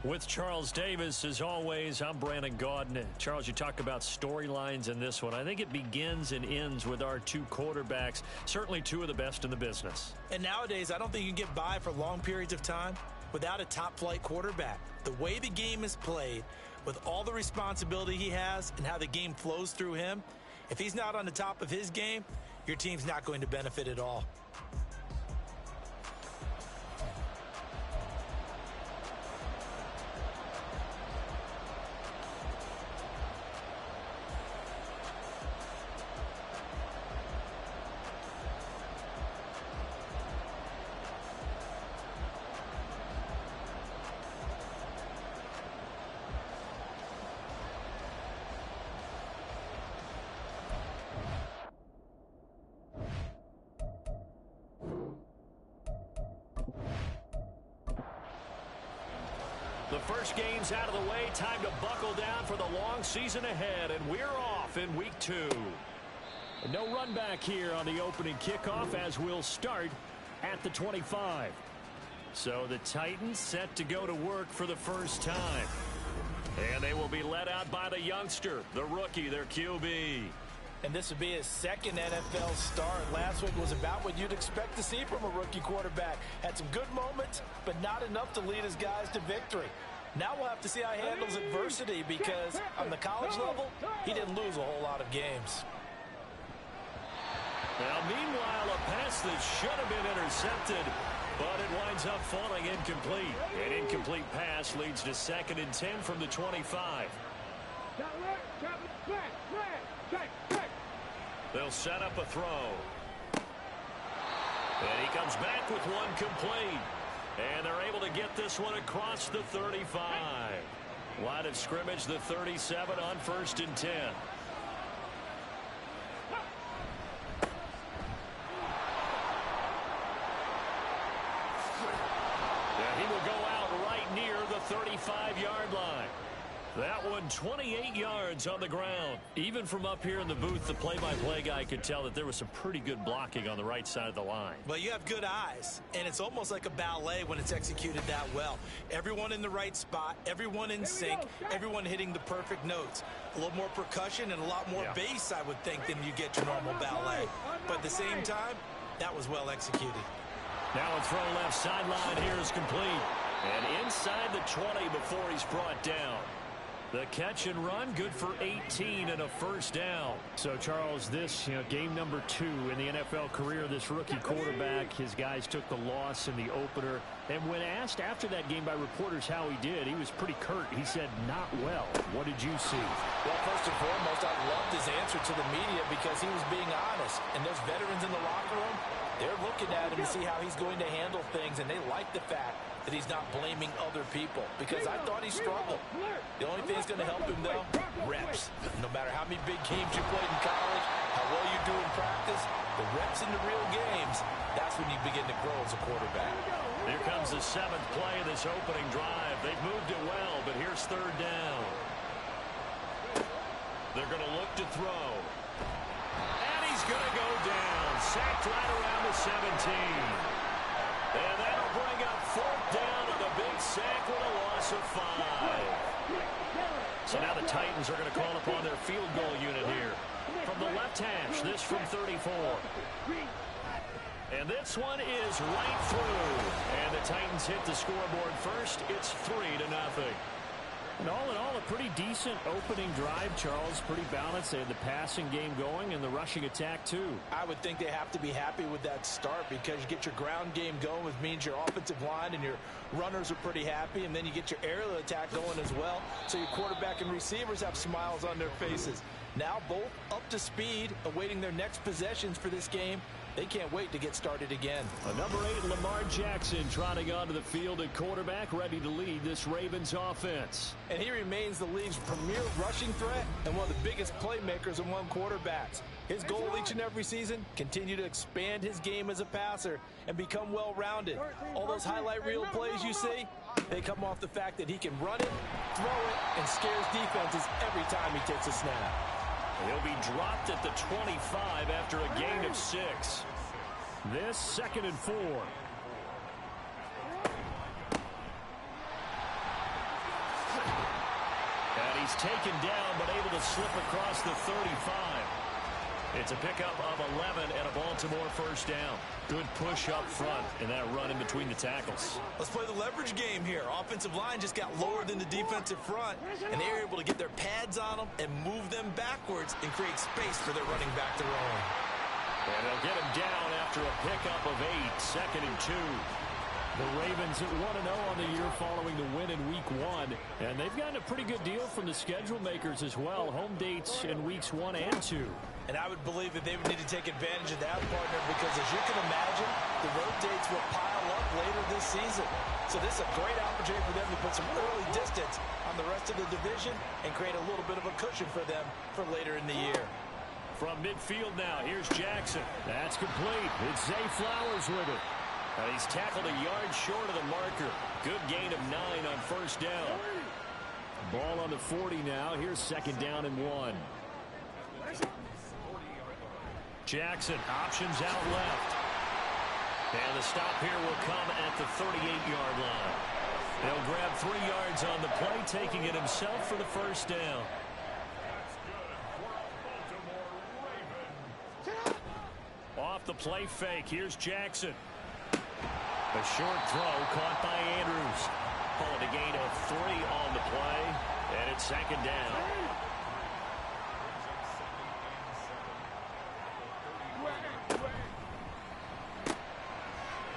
With Charles Davis, as always, I'm Brandon Gaudin. Charles, you talk about storylines in this one. I think it begins and ends with our two quarterbacks, certainly two of the best in the business. And nowadays, I don't think you can get by for long periods of time without a top-flight quarterback. The way the game is played, with all the responsibility he has and how the game flows through him, if he's not on the top of his game, your team's not going to benefit at all. The first game's out of the way. Time to buckle down for the long season ahead, and we're off in Week 2. No run back here on the opening kickoff, as we'll start at the 25. So the Titans set to go to work for the first time. And they will be led out by the youngster, the rookie, their QB. And this would be his second NFL start. Last week was about what you'd expect to see from a rookie quarterback. Had some good moments, but not enough to lead his guys to victory. Now we'll have to see how he handles adversity, because on the college level, he didn't lose a whole lot of games. Now, meanwhile, a pass that should have been intercepted, but it winds up falling incomplete. An incomplete pass leads to 2nd and 10 from the 25. They'll set up a throw. And he comes back with one complete. And they're able to get this one across the 35. Line of scrimmage, the 37 on 1st and 10. And he will go out right near the 35-yard line. That one 28 yards on the ground. Even from up here in the booth, the play-by-play guy could tell that there was some pretty good blocking on the right side of the line. Well, you have good eyes, and it's almost like a ballet when it's executed that well. Everyone in the right spot, everyone in sync, everyone hitting the perfect notes. A little more percussion and a lot more bass, I would think, than you get your normal ballet. But at the same time, that was well executed. Now a throw left sideline here is complete. And inside the 20 before he's brought down. The catch and run, good for 18 and a first down. So, Charles, this game number 2 in the NFL career of this rookie quarterback. His guys took the loss in the opener. And when asked after that game by reporters how he did, he was pretty curt. He said, not well. What did you see? Well, first and foremost, I loved his answer to the media because he was being honest. And those veterans in the locker room, they're looking at him to see how he's going to handle things, and they like the fact that he's not blaming other people, because I thought he struggled. The only thing that's going to help him, though, reps. No matter how many big games you played in college, how well you do in practice, the reps in the real games, that's when you begin to grow as a quarterback. Here comes the 7th play of this opening drive. They've moved it well, but here's 3rd down. They're going to look to throw. And he's going to go down. Sacked right around the 17. And that'll bring up 4th down and a big sack with a loss of 5. So now the Titans are going to call upon their field goal unit here. From the left hash, this from 34. And this one is right through. And the Titans hit the scoreboard first. It's 3-0. And all in all, a pretty decent opening drive, Charles. Pretty balanced. They had the passing game going and the rushing attack, too. I would think they have to be happy with that start because you get your ground game going, which means your offensive line and your runners are pretty happy, and then you get your aerial attack going as well, so your quarterback and receivers have smiles on their faces. Now both up to speed, awaiting their next possessions for this game. They can't wait to get started again. Number 8, Lamar Jackson, trotting onto the field at quarterback, ready to lead this Ravens offense. And he remains the league's premier rushing threat and one of the biggest playmakers among quarterbacks. His goal each and every season, continue to expand his game as a passer and become well-rounded. All those highlight reel plays you see, they come off the fact that he can run it, throw it, and scares defenses every time he takes a snap. He'll be dropped at the 25 after a gain of 6. This 2nd and 4. And he's taken down, but able to slip across the 35. It's a pickup of 11 and a Baltimore first down. Good push up front in that run in between the tackles. Let's play the leverage game here. Offensive line just got lower than the defensive front, and they were able to get their pads on them and move them backwards and create space for their running back to roam. And they'll get him down after a pickup of 8, 2nd and 2. The Ravens at 1-0 on the year following the win in Week 1. And they've gotten a pretty good deal from the schedule makers as well. Home dates in Weeks 1 and 2. And I would believe that they would need to take advantage of that, partner, because as you can imagine, the road dates will pile up later this season. So this is a great opportunity for them to put some early distance on the rest of the division and create a little bit of a cushion for them for later in the year. From midfield now, here's Jackson. That's complete. It's Zay Flowers with it. And he's tackled a yard short of the marker. Good gain of 9 on first down. Ball on the 40 now. Here's 2nd down and 1. Jackson, options out left. And the stop here will come at the 38-yard line. They'll grab 3 yards on the play, taking it himself for the first down. Off the play fake, here's Jackson. A short throw caught by Andrews. Called a gain of 3 on the play, and it's 2nd down.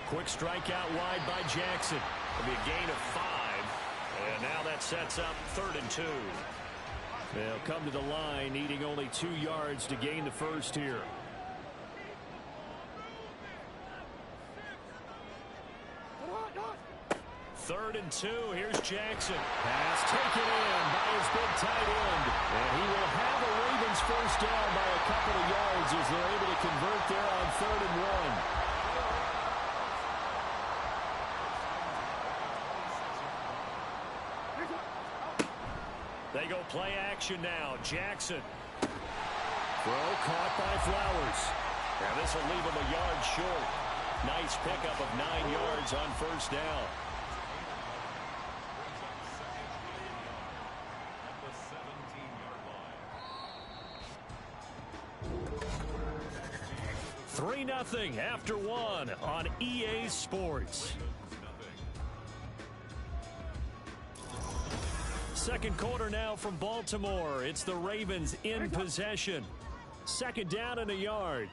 Quick strike out wide by Jackson. It'll be a gain of 5. And now that sets up 3rd and 2. They'll come to the line, needing only 2 yards to gain the first here. Third and 2. Here's Jackson. Pass taken in by his big tight end. And he will have a Ravens first down by a couple of yards as they're able to convert there on 3rd and 1. They go play action now. Jackson. Throw caught by Flowers. And this will leave him a yard short. Nice pickup of 9 yards on first down. 3-0 after 1 on EA Sports. Second quarter now from Baltimore. It's the Ravens in possession. Second down and a yard.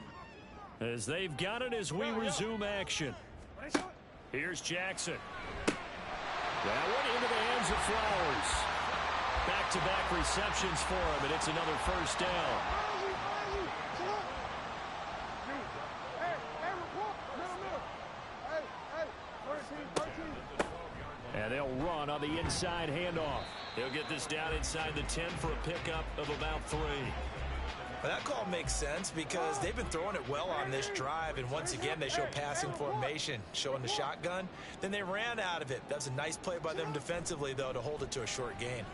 As they've got it as we resume action. Here's Jackson. That one into the hands of Flowers. Back-to-back receptions for him, and it's another first down. And they'll run on the inside handoff. He'll get this down inside the 10 for a pickup of about 3. Well, that call makes sense because they've been throwing it well on this drive, and once again they show passing formation, showing the shotgun. Then they ran out of it. That's a nice play by them defensively, though, to hold it to a short gain.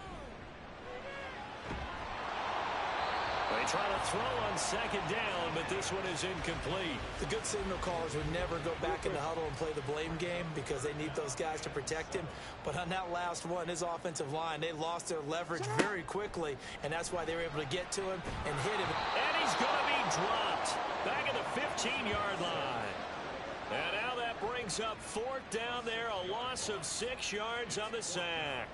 They try to throw on second down, but this one is incomplete. The good signal callers would never go back in the huddle and play the blame game because they need those guys to protect him. But on that last one, his offensive line, they lost their leverage very quickly, and that's why they were able to get to him and hit him. And he's going to be dropped back at the 15-yard line. And now that brings up fourth down there, a loss of 6 yards on the sack.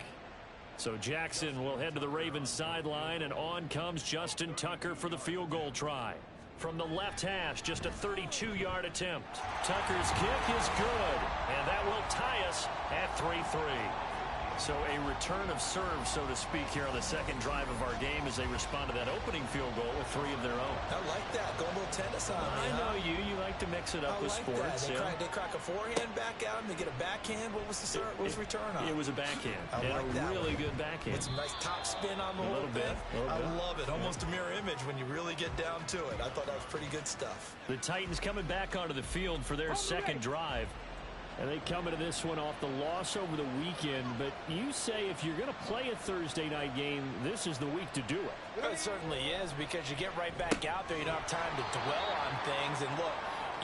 So Jackson will head to the Ravens sideline, and on comes Justin Tucker for the field goal try. From the left hash, just a 32-yard attempt. Tucker's kick is good, and that will tie us at 3-3. So a return of serve, so to speak, here on the second drive of our game as they respond to that opening field goal with 3 of their own. I like that. Go a little tennis on me. I know you. You like to mix it up with sports. They crack a forehand back at him. They get a backhand. What was the return on? It was a backhand. I like that. Really good backhand. With some nice top spin on the whole thing. I love it. Almost a mirror image when you really get down to it. I thought that was pretty good stuff. The Titans coming back onto the field for their second drive. And they come into this one off the loss over the weekend. But you say if you're going to play a Thursday night game, this is the week to do it. Well, it certainly is, because you get right back out there. You don't have time to dwell on things. And look,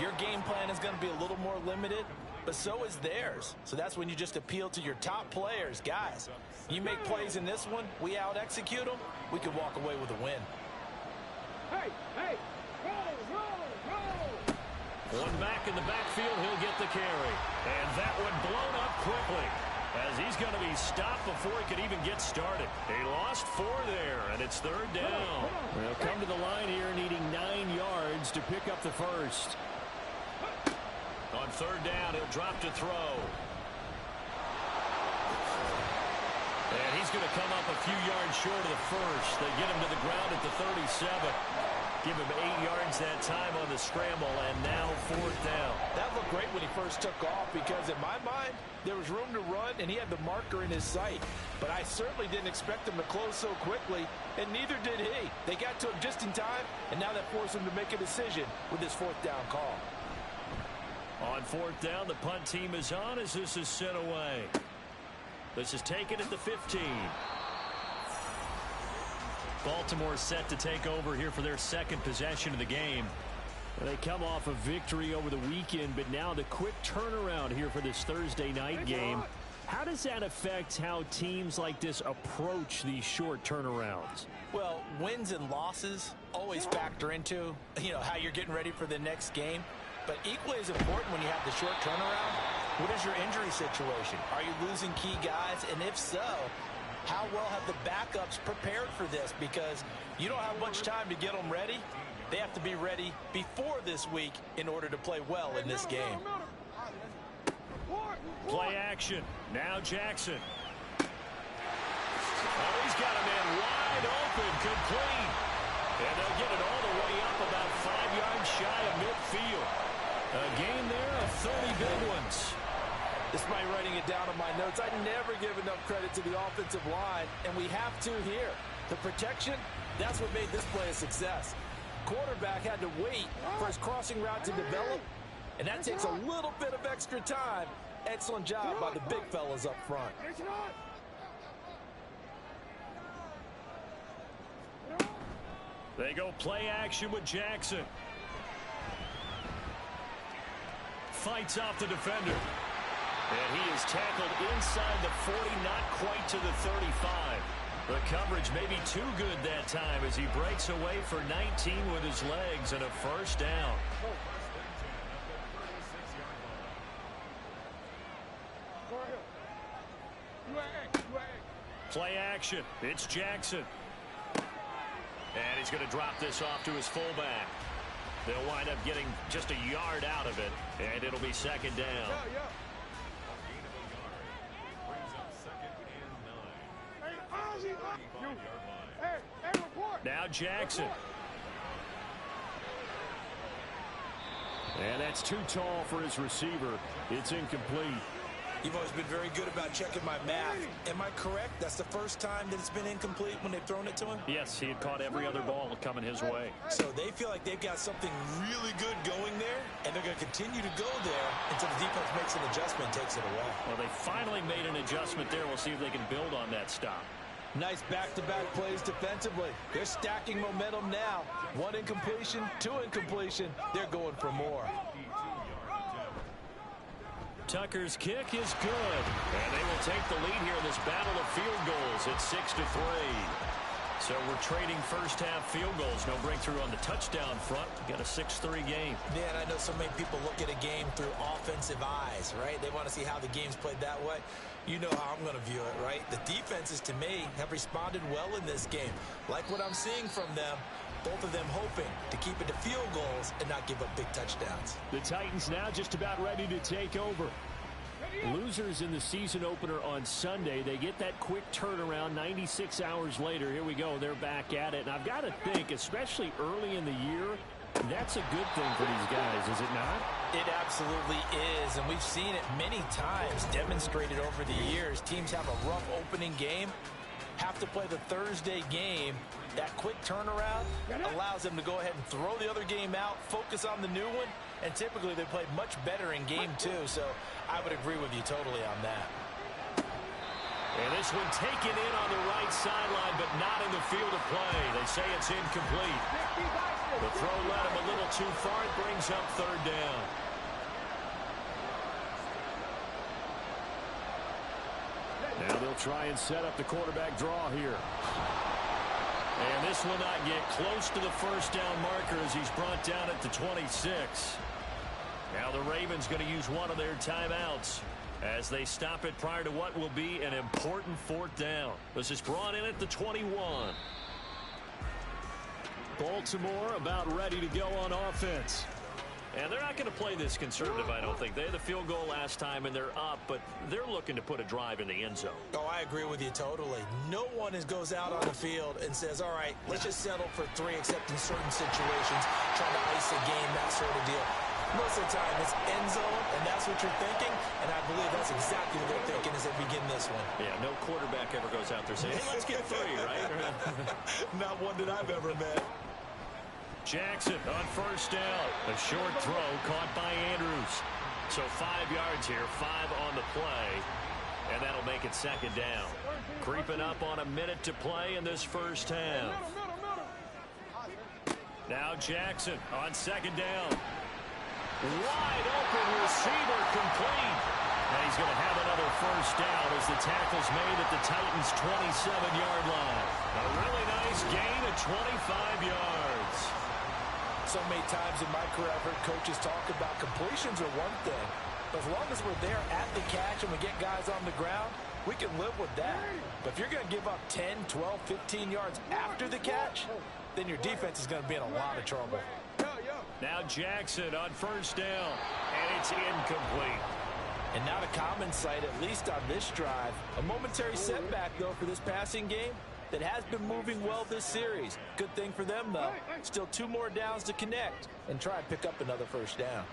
your game plan is going to be a little more limited, but so is theirs. So that's when you just appeal to your top players. Guys, you make plays in this one, we out-execute them, we could walk away with a win. Hey, roll. One back in the backfield, he'll get the carry. And that one blown up quickly as he's going to be stopped before he could even get started. He lost 4 there, and it's third down. They'll come to the line here needing 9 yards to pick up the first. On third down, he'll drop to throw. And he's going to come up a few yards short of the first. They get him to the ground at the 37. Give him 8 yards that time on the scramble, and now fourth down. That looked great when he first took off, because in my mind, there was room to run, and he had the marker in his sight. But I certainly didn't expect him to close so quickly, and neither did he. They got to him just in time, and now that forced him to make a decision with his fourth down call. On fourth down, the punt team is on as this is sent away. This is taken at the 15. Baltimore set to take over here for their second possession of the game. They come off a victory over the weekend, but now the quick turnaround here for this Thursday night game. How does that affect how teams like this approach these short turnarounds? Well, wins and losses always factor into, how you're getting ready for the next game. But equally as important when you have the short turnaround, what is your injury situation? Are you losing key guys? And if so, how well have the backups prepared for this? Because you don't have much time to get them ready. They have to be ready before this week in order to play well in this game. Play action. Now Jackson. Oh, he's got a man wide open, complete. And they'll get it all the way up about 5 yards shy of midfield. A gain there of 30 big ones. Despite writing it down on my notes, I never give enough credit to the offensive line, and we have to here. The protection, that's what made this play a success. Quarterback had to wait for his crossing route to develop, and that takes a little bit of extra time. Excellent job by the big fellas up front. They go play action with Jackson. Fights off the defender. And he is tackled inside the 40, not quite to the 35. The coverage may be too good that time as he breaks away for 19 with his legs and a first down. Play action. action. It's Jackson. And he's going to drop this off to his fullback. They'll wind up getting just a yard out of it, and it'll be second down. Now Jackson. And that's too tall for his receiver. It's incomplete. You've always been very good about checking my math. Am I correct? That's the first time that it's been incomplete when they've thrown it to him? Yes, he had caught every other ball coming his way. So they feel like they've got something really good going there, and they're going to continue to go there until the defense makes an adjustment and takes it away. Well, they finally made an adjustment there. We'll see if they can build on that stop. Nice back-to-back plays defensively. They're stacking momentum now. 1 incompletion, 2 incompletion. They're going for more. Tucker's kick is good. And they will take the lead here in this battle of field goals. It's 6-3. So we're trading first-half field goals. No breakthrough on the touchdown front. Got a 6-3 game. Man, I know so many people look at a game through offensive eyes, right? They want to see how the game's played that way. You know how I'm going to view it, right? The defenses, to me, have responded well in this game. Like what I'm seeing from them, both of them hoping to keep it to field goals and not give up big touchdowns. The Titans now just about ready to take over. Losers in the season opener on Sunday. They get that quick turnaround 96 hours later. Here we go. They're back at it. And I've got to think, especially early in the year, that's a good thing for these guys, is it not? It absolutely is, and we've seen it many times demonstrated over the years. Teams have a rough opening game, have to play the Thursday game. That quick turnaround allows them to go ahead and throw the other game out, focus on the new one, and typically they play much better in game 2, so I would agree with you totally on that. And this one taken in on the right sideline, but not in the field of play. They say it's incomplete. The throw led him a little too far. It brings up third down. Now they'll try and set up the quarterback draw here. And this will not get close to the first down marker as he's brought down at the 26. Now the Ravens going to use one of their timeouts as they stop it prior to what will be an important fourth down. This is brought in at the 21. Baltimore about ready to go on offense. And they're not going to play this conservative, I don't think. They had the field goal last time, and they're up, but they're looking to put a drive in the end zone. Oh, I agree with you totally. No one goes out on the field and says, all right, let's just settle for 3, except in certain situations, trying to ice a game, that sort of deal. Most of the time, it's end zone, and that's what you're thinking, and I believe that's exactly what they're thinking as they begin this one. Yeah, no quarterback ever goes out there saying, hey, let's get 3, right? Not one that I've ever met. Jackson on first down. A short throw caught by Andrews. So 5 yards here, 5 on the play. And that'll make it second down. Creeping up on a minute to play in this first half. Now Jackson on second down. Wide open receiver complete. And he's going to have another first down as the tackle's made at the Titans' 27-yard line. A really nice gain of 25 yards. So many times in my career I've heard coaches talk about completions are one thing. But as long as we're there at the catch and we get guys on the ground, we can live with that. But if you're going to give up 10, 12, 15 yards after the catch, then your defense is going to be in a lot of trouble. Now Jackson on first down, and it's incomplete. And not a common sight, at least on this drive. A momentary setback, though, for this passing game that has been moving well this series. Good thing for them, though. Still 2 more downs to connect and try and pick up another first down.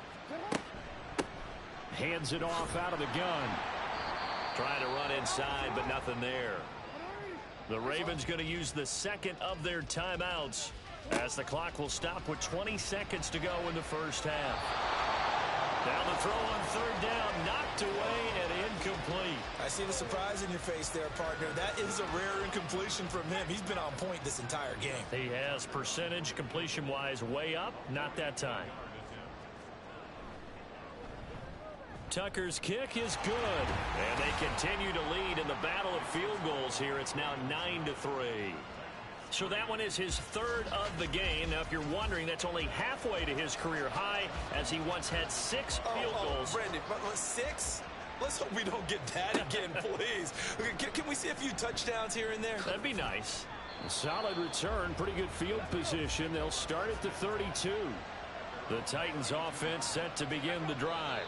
Hands it off out of the gun. Trying to run inside, but nothing there. The Ravens going to use the second of their timeouts as the clock will stop with 20 seconds to go in the first half. Now the throw on third down, knocked away and incomplete. I see the surprise in your face there, partner. That is a rare incompletion from him. He's been on point this entire game. He has percentage completion-wise way up, not that time. Tucker's kick is good. And they continue to lead in the battle of field goals here. It's now 9-3. So that one is his 3rd of the game. Now, if you're wondering, that's only halfway to his career high, as he once had 6 field goals. Brendan, but 6? Let's hope we don't get that again, please. Can we see a few touchdowns here and there? That'd be nice. A solid return, pretty good field position. They'll start at the 32. The Titans offense set to begin the drive.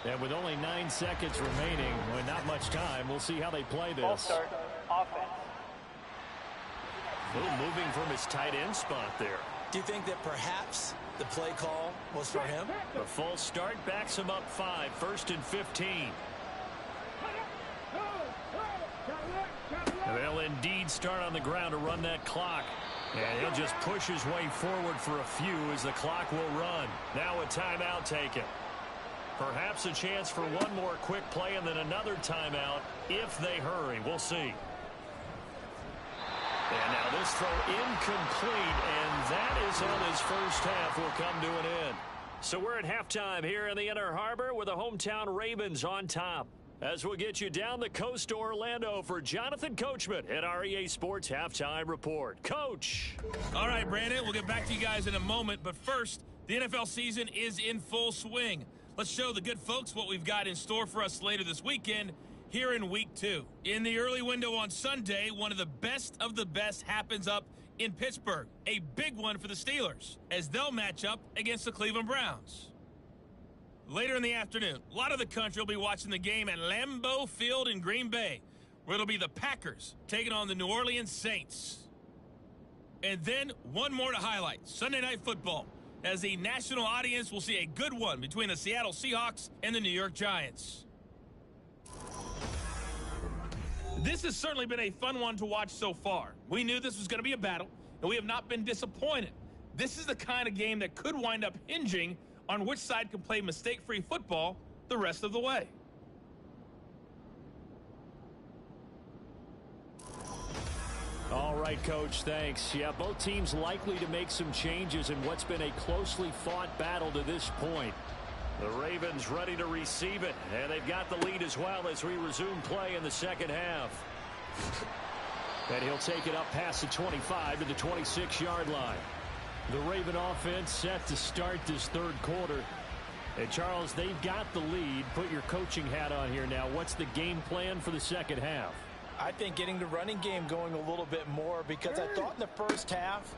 And with only 9 seconds remaining, with not much time, we'll see how they play this. Ball start, offense. A little moving from his tight end spot there. Do you think that perhaps the play call was for him? The false start backs him up 5, 1st and 15. They'll indeed start on the ground to run that clock. And he'll just push his way forward for a few as the clock will run. Now a timeout taken. Perhaps a chance for one more quick play and then another timeout if they hurry. We'll see. And now this throw incomplete, and that is how this first half will come to an end. So we're at halftime here in the Inner Harbor with the hometown Ravens on top. As we'll get you down the coast to Orlando for Jonathan Coachman at our EA Sports Halftime Report. Coach. All right, Brandon, we'll get back to you guys in a moment. But first, the NFL season is in full swing. Let's show the good folks what we've got in store for us later this weekend here in Week 2. In the early window on Sunday, one of the best happens up in Pittsburgh. A big one for the Steelers as they'll match up against the Cleveland Browns. Later in the afternoon, a lot of the country will be watching the game at Lambeau Field in Green Bay, where it'll be the Packers taking on the New Orleans Saints. And then one more to highlight, Sunday Night Football, as the national audience will see a good one between the Seattle Seahawks and the New York Giants. This has certainly been a fun one to watch so far. We knew this was going to be a battle, and we have not been disappointed. This is the kind of game that could wind up hinging on which side can play mistake-free football the rest of the way. All right, Coach, thanks. Yeah, both teams likely to make some changes in what's been a closely fought battle to this point. The Ravens ready to receive it, and they've got the lead as well as we resume play in the second half. And he'll take it up past the 25 to the 26-yard line. The Raven offense set to start this third quarter. And, Charles, they've got the lead. Put your coaching hat on here now. What's the game plan for the second half? I think getting the running game going a little bit more because I thought in the first half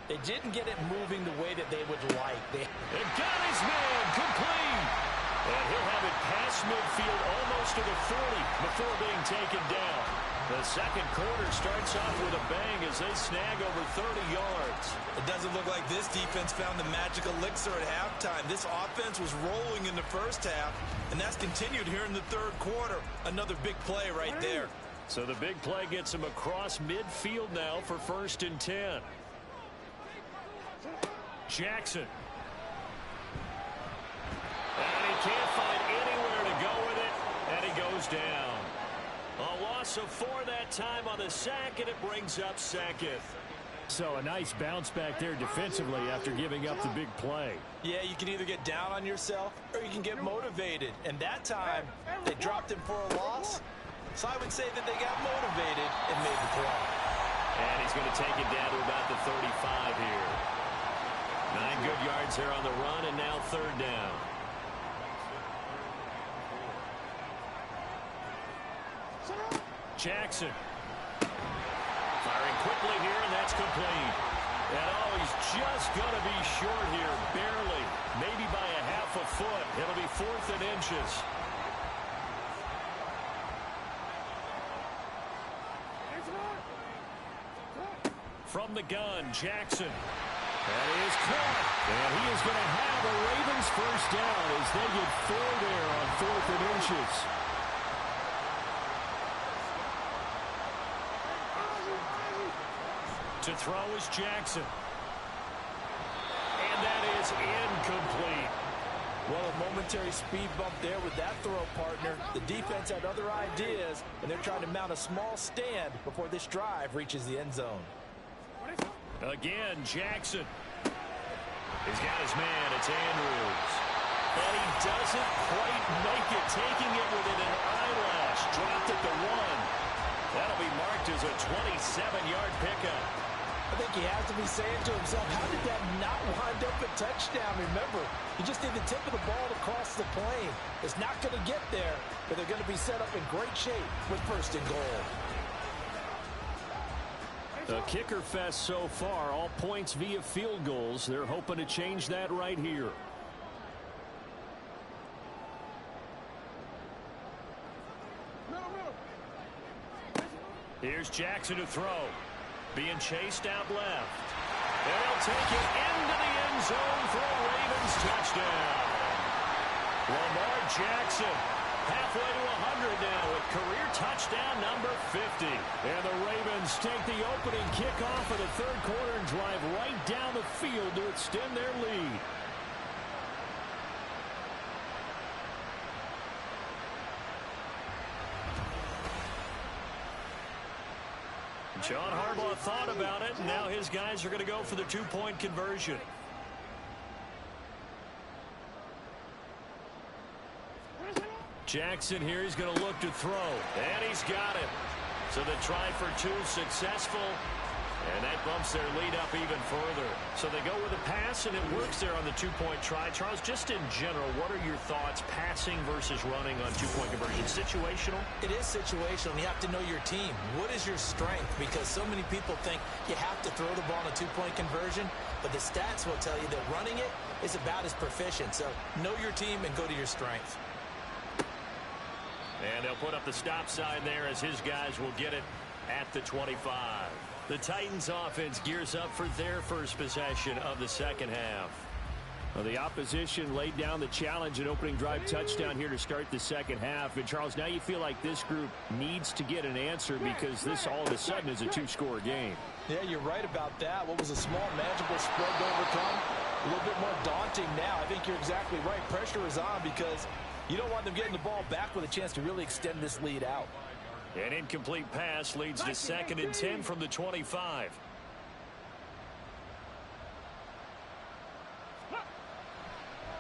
they didn't get it moving the way that they would like. They've got his man complete. And he'll have it past midfield almost to the 40 before being taken down. The second quarter starts off with a bang as they snag over 30 yards. It doesn't look like this defense found the magic elixir at halftime. This offense was rolling in the first half, and that's continued here in the third quarter. Another big play right there. So the big play gets him across midfield now for 1st and 10. Jackson. And he can't find anywhere to go with it, and he goes down. A loss of 4 that time on the sack, and it brings up second. So a nice bounce back there defensively after giving up the big play. Yeah, you can either get down on yourself or you can get motivated. And that time, they dropped him for a loss. So I would say that they got motivated and made the play. And he's going to take it down to about the 35 here. 9 good yards there on the run, and now third down. Jackson. Firing quickly here, and that's complete. And oh, he's just going to be short here, barely. Maybe by a half a foot. It'll be 4th and inches. From the gun, Jackson. That is caught. And he is going to have a Ravens first down as they get 4 there on 4th and inches. To throw is Jackson. And that is incomplete. Well, a momentary speed bump there with that throw, partner. The defense had other ideas, and they're trying to mount a small stand before this drive reaches the end zone. Again, Jackson. He's got his man. It's Andrews. And he doesn't quite make it, taking it within an eyelash. Dropped at the 1. That'll be marked as a 27-yard pickup. I think he has to be saying to himself, how did that not wind up a touchdown? Remember, you just need the tip of the ball to cross the plane. It's not going to get there, but they're going to be set up in great shape with first and goal. A kicker fest so far, all points via field goals. They're hoping to change that right here. Here's Jackson to throw. Being chased out left. And he'll take it into the end zone for a Ravens touchdown. Lamar Jackson halfway to 100 now with career touchdown number 50. And the Ravens take the opening kickoff of the third quarter and drive right down the field to extend their lead. John Harbaugh thought about it, and now his guys are going to go for the two-point conversion. Jackson here, he's going to look to throw, and he's got it. So the try for two successful, and that bumps their lead up even further. So they go with a pass, and it works there on the two-point try. Charles, just in general, what are your thoughts passing versus running on two-point conversion? Situational? It is situational, and you have to know your team. What is your strength? Because so many people think you have to throw the ball on a two-point conversion, but the stats will tell you that running it is about as proficient. So know your team and go to your strength. And they'll put up the stop sign there as his guys will get it at the 25. The Titans offense gears up for their first possession of the second half. Well, the opposition laid down the challenge and opening drive touchdown here to start the second half. And Charles, now you feel like this group needs to get an answer because this all of a sudden is a two-score game. Yeah, you're right about that. What was a small, manageable spread to overcome, a little bit more daunting now. I think you're exactly right. Pressure is on because you don't want them getting the ball back with a chance to really extend this lead out. An incomplete pass leads to 2nd and 10 from the 25.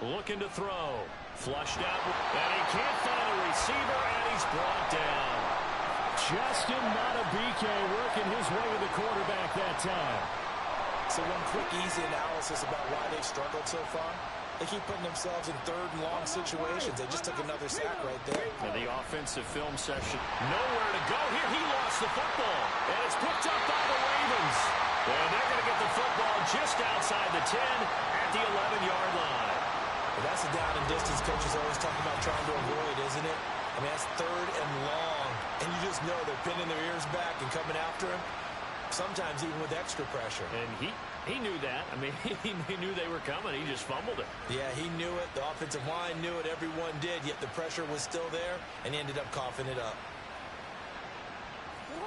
Looking to throw. Flushed out. And he can't find a receiver, and he's brought down. Justin Madubuike working his way to the quarterback that time. So one quick, easy analysis about why they've struggled so far. They keep putting themselves in third and long situations. They just took another sack right there. And the offensive film session. Nowhere to go here. He lost the football. And it's picked up by the Ravens. And they're going to get the football just outside the 10 at the 11-yard line. Well, that's the down and distance coaches always talk about trying to avoid, isn't it? I mean, that's third and long. And you just know they're pinning their ears back and coming after him. Sometimes even with extra pressure. And he knew that. I mean, he knew they were coming. He just fumbled it. Yeah, he knew it. The offensive line knew it. Everyone did. Yet the pressure was still there, and he ended up coughing it up.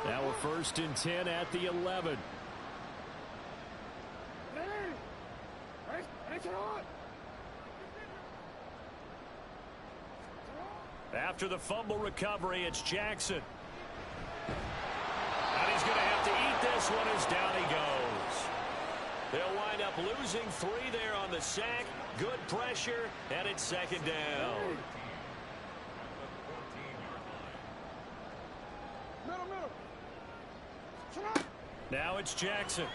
Now we're 1st and 10 at the 11. After the fumble recovery, it's Jackson. And he's going to have to eat this one as down he goes. They'll wind up losing 3 there on the sack. Good pressure, and it's 2nd down. Now it's Jackson.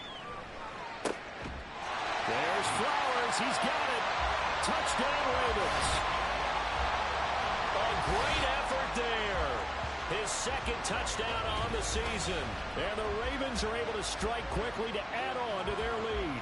There's Flowers. He's got it. Touchdown, Ravens. A great effort there. His 2nd touchdown on the season. And the Ravens are able to strike quickly to add on to their lead.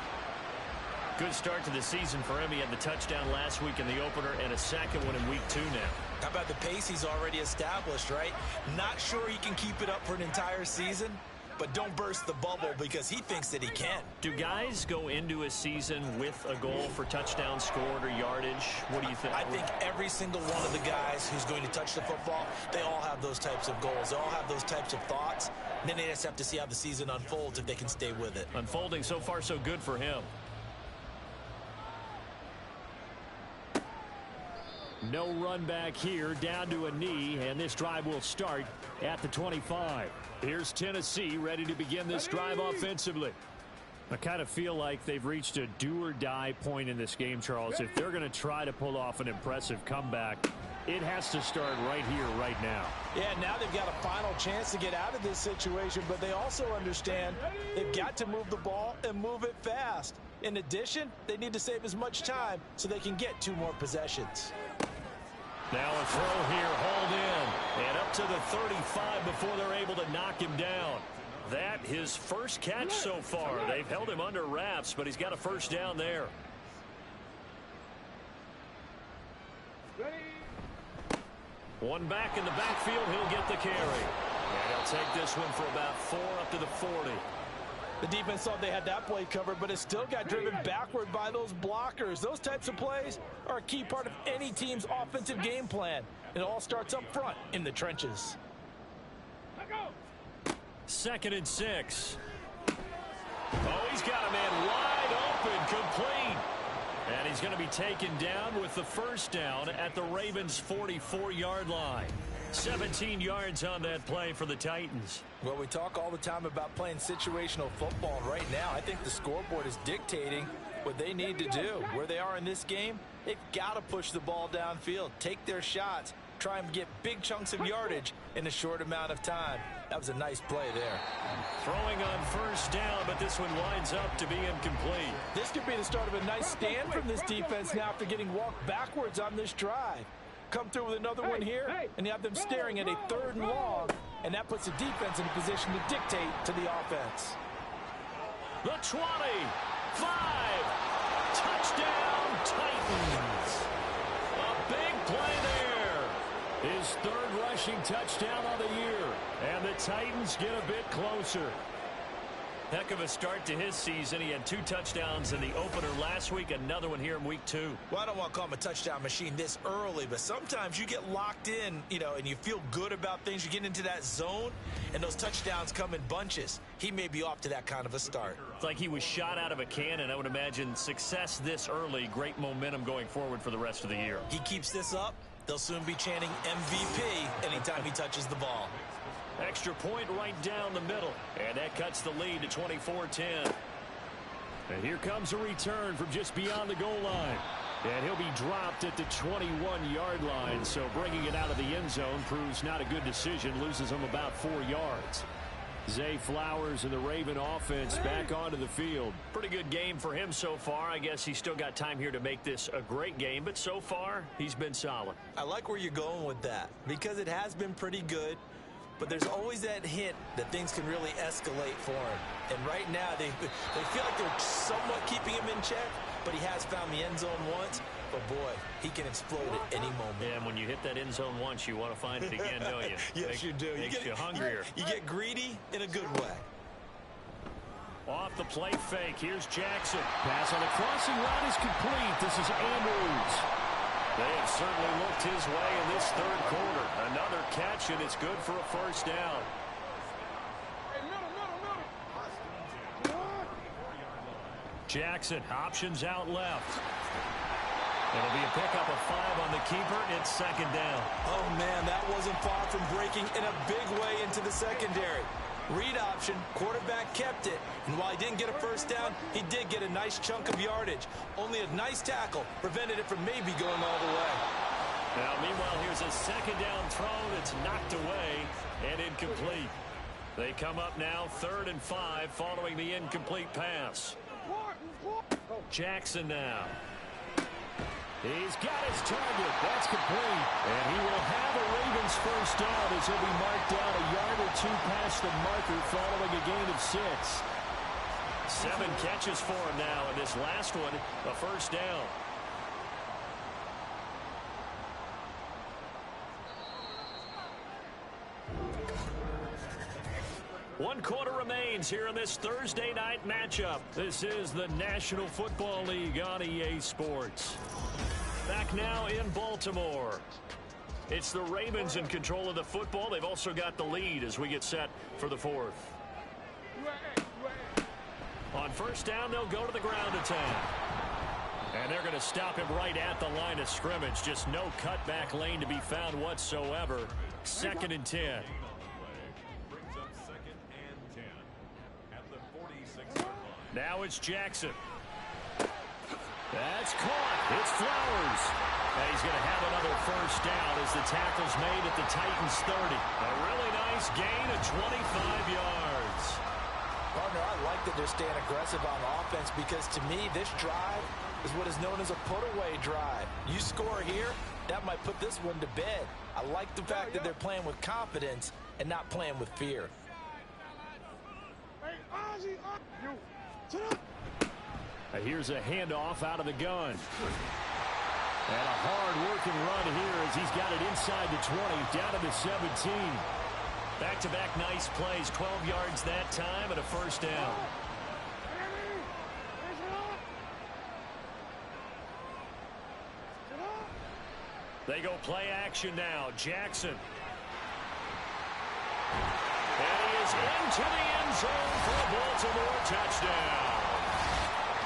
Good start to the season for him. He had the touchdown last week in the opener and a 2nd one in week 2 now. How about the pace he's already established, right? Not sure he can keep it up for an entire season, but don't burst the bubble because he thinks that he can. Do guys go into a season with a goal for touchdowns scored or yardage? What do you think? I think every single one of the guys who's going to touch the football, they all have those types of goals. They all have those types of thoughts. And then they just have to see how the season unfolds if they can stay with it. Unfolding so far so good for him. No run back here, down to a knee, and this drive will start at the 25. Here's Tennessee ready to begin this drive offensively. I kind of feel like they've reached a do-or-die point in this game, Charles. If they're going to try to pull off an impressive comeback, It has to start right here, right now. Yeah, now they've got a final chance to get out of this situation, but they also understand they've got to move the ball and move it fast. In addition, they need to save as much time so they can get 2 more possessions. Now a throw here, hauled in, and up to the 35 before they're able to knock him down. That his first catch so far. They've held him under wraps, but he's got a first down there. One back in the backfield, he'll get the carry. And he'll take this one for about 4 up to the 40. The defense thought they had that play covered, but it still got driven backward by those blockers. Those types of plays are a key part of any team's offensive game plan. It all starts up front in the trenches. 2nd and 6. Oh, he's got a man wide open, complete. And he's going to be taken down with the first down at the Ravens' 44-yard line. 17 yards on that play for the Titans. Well, we talk all the time about playing situational football. Right now, I think the scoreboard is dictating what they need to do. Where they are in this game, they've got to push the ball downfield, take their shots, try and get big chunks of yardage in a short amount of time. That was a nice play there. Throwing on first down, but this one winds up to be incomplete. This could be the start of a nice stand from this defense now after getting walked backwards on this drive. Come through with another one here, and you have them staring at a 3rd and long, and that puts the defense in a position to dictate to the offense. The 20, 5, touchdown Titans. A big play there. His 3rd rushing touchdown of the year, and the Titans get a bit closer. Heck of a start to his season. He had 2 touchdowns in the opener last week, another one here in week 2. Well, I don't want to call him a touchdown machine this early, but sometimes you get locked in, and you feel good about things. You get into that zone, and those touchdowns come in bunches. He may be off to that kind of a start. It's like he was shot out of a cannon. I would imagine success this early, great momentum going forward for the rest of the year. He keeps this up, they'll soon be chanting MVP anytime he touches the ball. Extra point right down the middle, and that cuts the lead to 24-10. And here comes a return from just beyond the goal line. And he'll be dropped at the 21-yard line, so bringing it out of the end zone proves not a good decision, loses him about 4 yards. Zay Flowers and the Raven offense back onto the field. Pretty good game for him so far. I guess he's still got time here to make this a great game, but so far, he's been solid. I like where you're going with that, because it has been pretty good. But there's always that hint that things can really escalate for him. And right now, they feel like they're somewhat keeping him in check, but he has found the end zone once. But, boy, he can explode at any moment. Yeah, and when you hit that end zone once, you want to find it again, don't you? Yes, you do. Makes you hungrier. You get greedy in a good way. Off the play fake, here's Jackson. Pass on the crossing route is complete. This is Andrews. They have certainly looked his way in this 3rd quarter. Another catch, and it's good for a first down. Jackson, options out left. It'll be a pickup of 5 on the keeper. It's 2nd down. Oh, man, that wasn't far from breaking in a big way into the secondary. Read option, quarterback kept it, and while he didn't get a first down, he did get a nice chunk of yardage. Only a nice tackle prevented it from maybe going all the way. Now, meanwhile, here's a 2nd down throw that's knocked away and incomplete. They come up now 3rd and 5 following the incomplete pass. Jackson now. He's got his target. That's complete. And he will have a Ravens first down as he'll be marked down a yard or 2 past the marker following a gain of 6. 7 catches for him now, and this last one, a first down. One quarter remains here in this Thursday night matchup. This is the National Football League on EA Sports. Back now in Baltimore. It's the Ravens in control of the football. They've also got the lead as we get set for the 4th. On first down, they'll go to the ground attack. And they're going to stop him right at the line of scrimmage. Just no cutback lane to be found whatsoever. 2nd and 10. Now it's Jackson. That's caught. It's Flowers. And he's going to have another first down as the tackle's made at the Titans' 30. A really nice gain of 25 yards. Partner, I like that they're staying aggressive on offense because to me, this drive is what is known as a put-away drive. You score here, that might put this one to bed. I like the fact that they're playing with confidence and not playing with fear. Here's a handoff out of the gun. And a hard-working run here as he's got it inside the 20, down to the 17. Back-to-back nice plays, 12 yards that time and a first down. They go play action now. Jackson. And he is into the end zone for a Baltimore touchdown.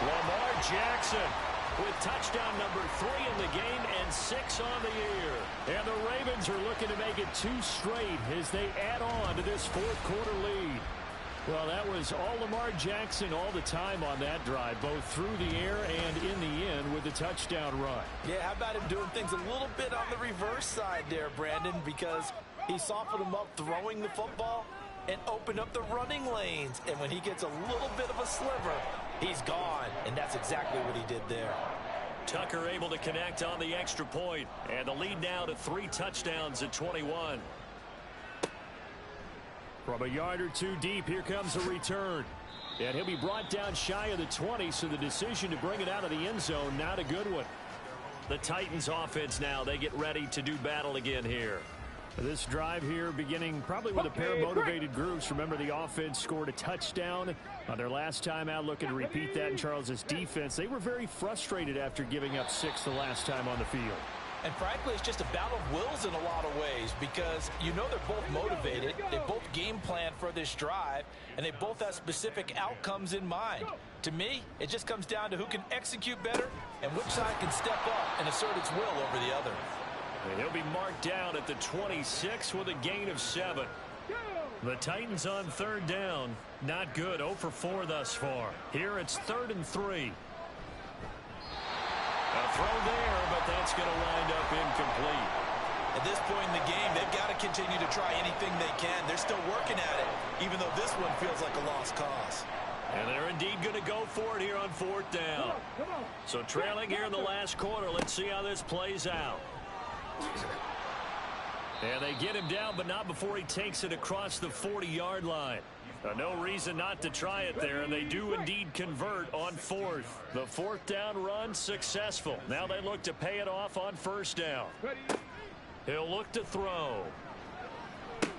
Lamar Jackson with touchdown number 3 in the game and 6 on the year. And the Ravens are looking to make it 2 straight as they add on to this fourth quarter lead. Well, that was all Lamar Jackson all the time on that drive, both through the air and in the end with a touchdown run. Yeah, how about him doing things a little bit on the reverse side there, Brandon, because he softened him up throwing the football and opened up the running lanes. And when he gets a little bit of a sliver, he's gone. And that's exactly what he did there. Tucker able to connect on the extra point. And the lead now to 3 touchdowns at 21. From a yard or 2 deep, here comes a return. And he'll be brought down shy of the 20, so the decision to bring it out of the end zone, not a good one. The Titans offense now, they get ready to do battle again here. This drive here beginning probably with a pair of motivated groups. Remember, the offense scored a touchdown on their last time out, looking to repeat that in Charles's defense. They were very frustrated after giving up 6 the last time on the field. And frankly, it's just a battle of wills in a lot of ways because you know they're both motivated. They both game plan for this drive, and they both have specific outcomes in mind. To me, it just comes down to who can execute better and which side can step up and assert its will over the other. And he'll be marked down at the 26 with a gain of 7. The Titans on 3rd down. Not good. 0 for 4 thus far. Here it's 3rd and 3. A throw there, but that's going to wind up incomplete. At this point in the game, they've got to continue to try anything they can. They're still working at it, even though this one feels like a lost cause. And they're indeed going to go for it here on 4th down. So trailing here in the last quarter, let's see how this plays out. And they get him down, but not before he takes it across the 40-yard line. No reason not to try it there, and they do indeed convert on 4th. The 4th down run successful. Now they look to pay it off on 1st down. He'll look to throw. Got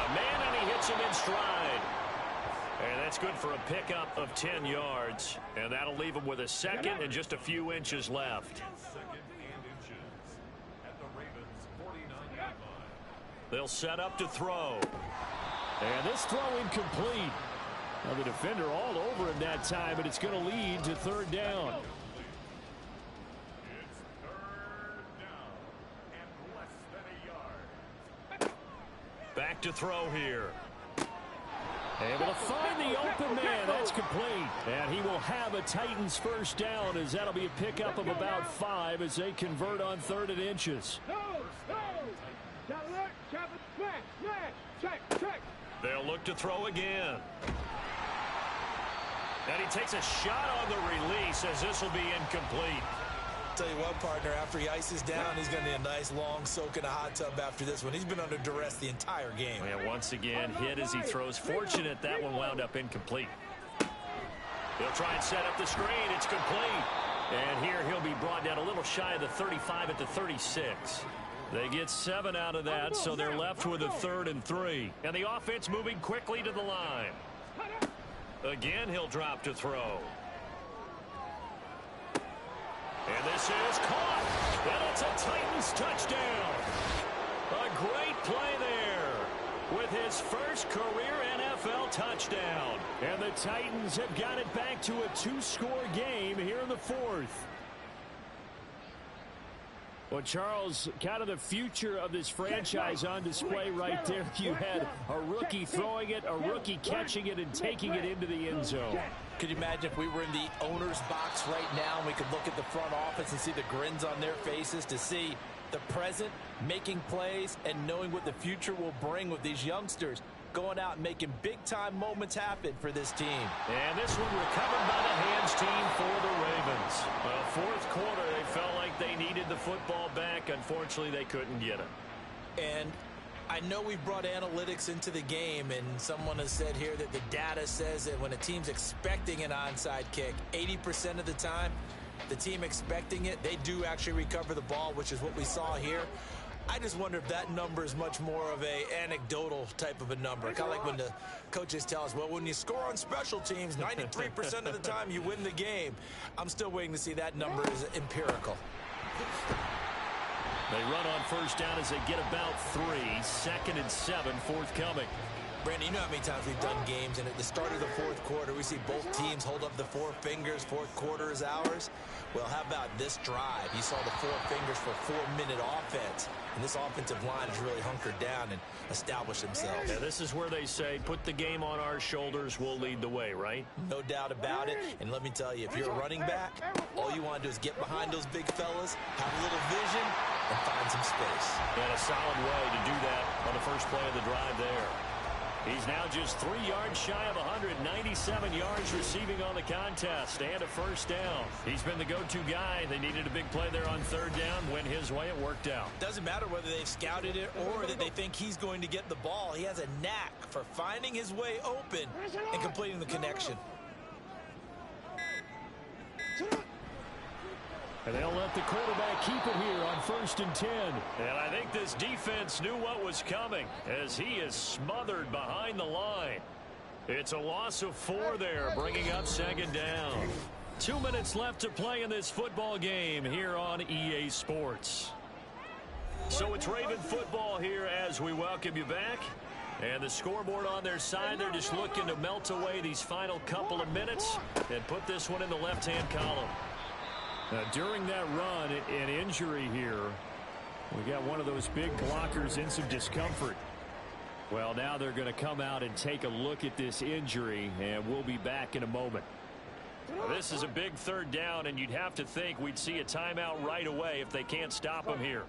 a man, and he hits him in stride. And that's good for a pickup of 10 yards. And that'll leave him with a 2nd and just a few inches left. 2nd and inches at the Ravens' 49-yard line. They'll set up to throw. And this throw incomplete. Now the defender all over him that time, but it's going to lead to 3rd down. It's 3rd down and less than a yard. Back to throw here. Able to find the open man. That's complete. And he will have a Titans 1st down as that'll be a pickup of about 5 as they convert on 3rd and inches. They'll look to throw again. And he takes a shot on the release as this will be incomplete. Tell you what, partner, after he ices down, he's going to need a nice long soak in a hot tub after this one. He's been under duress the entire game. And once again, hit as he throws. Fortunate that one wound up incomplete. He'll try and set up the screen. It's complete. And here he'll be brought down a little shy of the 35 at the 36. They get 7 out of that, so they're left with a 3rd and 3. And the offense moving quickly to the line. Again, he'll drop to throw. And this is caught. And it's a Titans touchdown. A great play there with his first career NFL touchdown. And the Titans have got it back to a 2-score game here in the 4th. Well, Charles, kind of the future of this franchise on display right there. You had a rookie throwing it, a rookie catching it, and taking it into the end zone. Could you imagine if we were in the owner's box right now and we could look at the front office and see the grins on their faces, to see the present making plays and knowing what the future will bring with these youngsters going out and making big-time moments happen for this team. And this one recovered by the hands team for the Ravens. Well, fourth quarter, they felt like they needed the football back. Unfortunately, they couldn't get it. And I know we've brought analytics into the game, and someone has said here that the data says that when a team's expecting an onside kick, 80% of the time, the team expecting it, they do actually recover the ball, which is what we saw here. I just wonder if that number is much more of a anecdotal type of a number. Kind of like when the coaches tell us, well, when you score on special teams, 93% of the time you win the game. I'm still waiting to see that number is empirical. They run on first down as they get about 3. 2nd and 7 forthcoming. Brandon, you know how many times we've done games, and at the start of the fourth quarter, we see both teams hold up the 4 fingers, fourth quarter is ours. Well, how about this drive? You saw the 4 fingers for 4-minute offense, and this offensive line has really hunkered down and established themselves. Yeah, this is where they say, put the game on our shoulders, we'll lead the way, right? No doubt about it, and let me tell you, if you're a running back, all you want to do is get behind those big fellas, have a little vision, and find some space. And a solid way to do that on the first play of the drive there. He's now just 3 yards shy of 197 yards receiving on the contest and a first down. He's been the go-to guy. They needed a big play there on third down. Went his way. It worked out. Doesn't matter whether they've scouted it or that they think he's going to get the ball. He has a knack for finding his way open and completing the connection. And they'll let the quarterback keep it here on 1st and 10. And I think this defense knew what was coming as he is smothered behind the line. It's a loss of 4 there, bringing up 2nd down. 2 minutes left to play in this football game here on EA Sports. So it's Raven football here as we welcome you back. And the scoreboard on their side, they're just looking to melt away these final couple of minutes and put this one in the left-hand column. During that run, an injury here. We got one of those big blockers in some discomfort. Well, now they're going to come out and take a look at this injury, and we'll be back in a moment. This is a big 3rd down, and you'd have to think we'd see a timeout right away if they can't stop him here.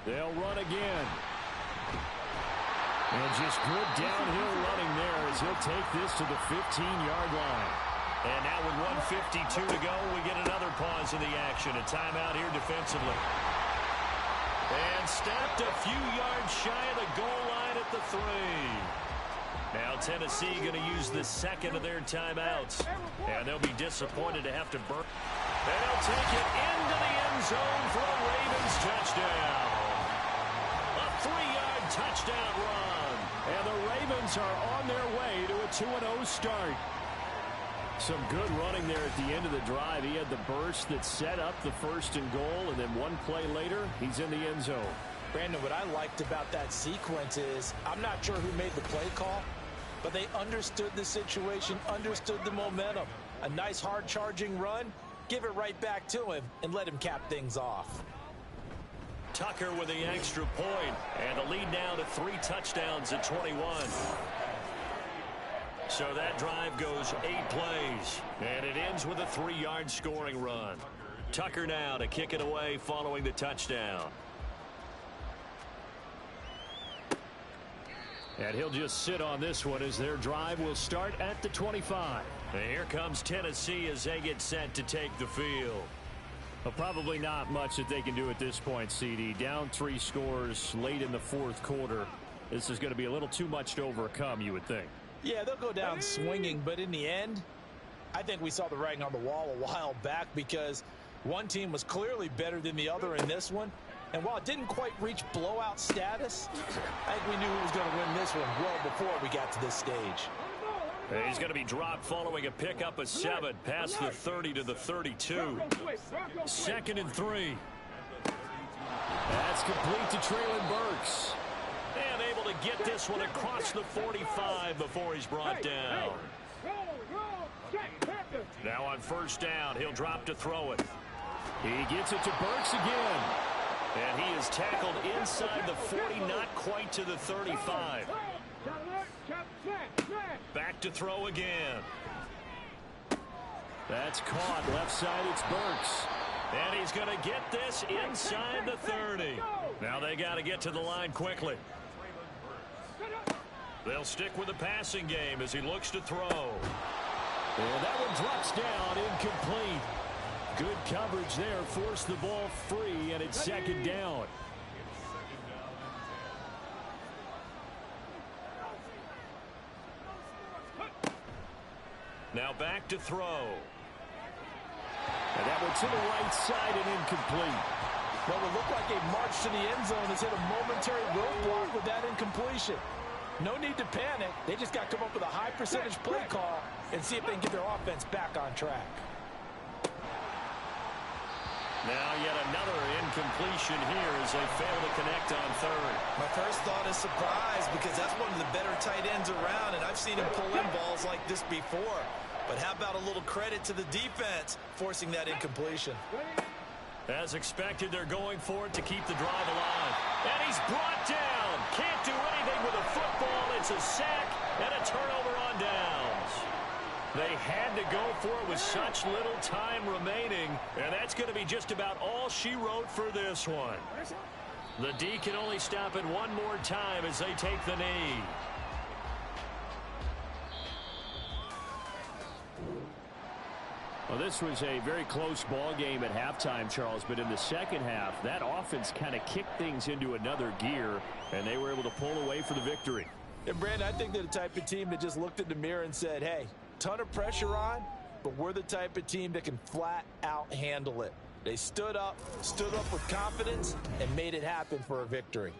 They'll run again. And just good downhill running there as he'll take this to the 15-yard line. And now with 1:52 to go, we get another pause in the action. A timeout here defensively. And stopped a few yards shy of the goal line at the 3. Now Tennessee going to use the 2nd of their timeouts. And they'll be disappointed to have to burn. And they'll take it into the end zone for a Ravens touchdown. A 3-yard touchdown run. And the Ravens are on their way to a 2-0 start. Some good running there at the end of the drive. He had the burst that set up the 1st and goal, and then one play later, he's in the end zone. Brandon, what I liked about that sequence is, I'm not sure who made the play call, but they understood the situation, understood the momentum. A nice hard-charging run, give it right back to him, and let him cap things off. Tucker with the extra point, and the lead now to 3 touchdowns at 21. So that drive goes 8 plays, and it ends with a 3-yard scoring run. Tucker now to kick it away following the touchdown. And he'll just sit on this one as their drive will start at the 25. And here comes Tennessee as they get set to take the field. Well, probably not much that they can do at this point, CD. Down 3 scores late in the 4th quarter. This is going to be a little too much to overcome, you would think. Yeah, they'll go down swinging, but in the end, I think we saw the writing on the wall a while back because one team was clearly better than the other in this one. And while it didn't quite reach blowout status, I think we knew who was going to win this one well before we got to this stage. He's going to be dropped following a pickup of 7 past the 30 to the 32. 2nd and 3. That's complete to Traylon Burks. And able to get this one across the 45 before he's brought down. Now on first down, he'll drop to throw it. He gets it to Burks again. And he is tackled inside the 40, not quite to the 35. Back back to throw again. That's caught. Left side, it's Burks. And he's going to get this inside the 30. Now they got to get to the line quickly. They'll stick with the passing game as he looks to throw. And that one drops down, incomplete. Good coverage there, forced the ball free, and it's second down. Now back to throw. And that one to the right side and incomplete. What would look like a march to the end zone has hit a momentary roadblock with that incompletion. No need to panic. They just got to come up with a high percentage play call and see if they can get their offense back on track. Now yet another incompletion here as they fail to connect on third. My first thought is surprise because that's one of the better tight ends around, and I've seen him pull in balls like this before. But how about a little credit to the defense forcing that incompletion? As expected, they're going for it to keep the drive alive. And he's brought down. Can't do anything with a football. It's a sack and a turnover on downs. They had to go for it with such little time remaining, and that's going to be just about all she wrote for this one. The D can only stop it one more time as they take the knee. Well, this was a very close ball game at halftime, Charles, but in the second half, that offense kind of kicked things into another gear, and they were able to pull away for the victory. And, Brandon, I think they're the type of team that just looked in the mirror and said, hey, ton of pressure on, but we're the type of team that can flat out handle it. They stood up with confidence, and made it happen for a victory.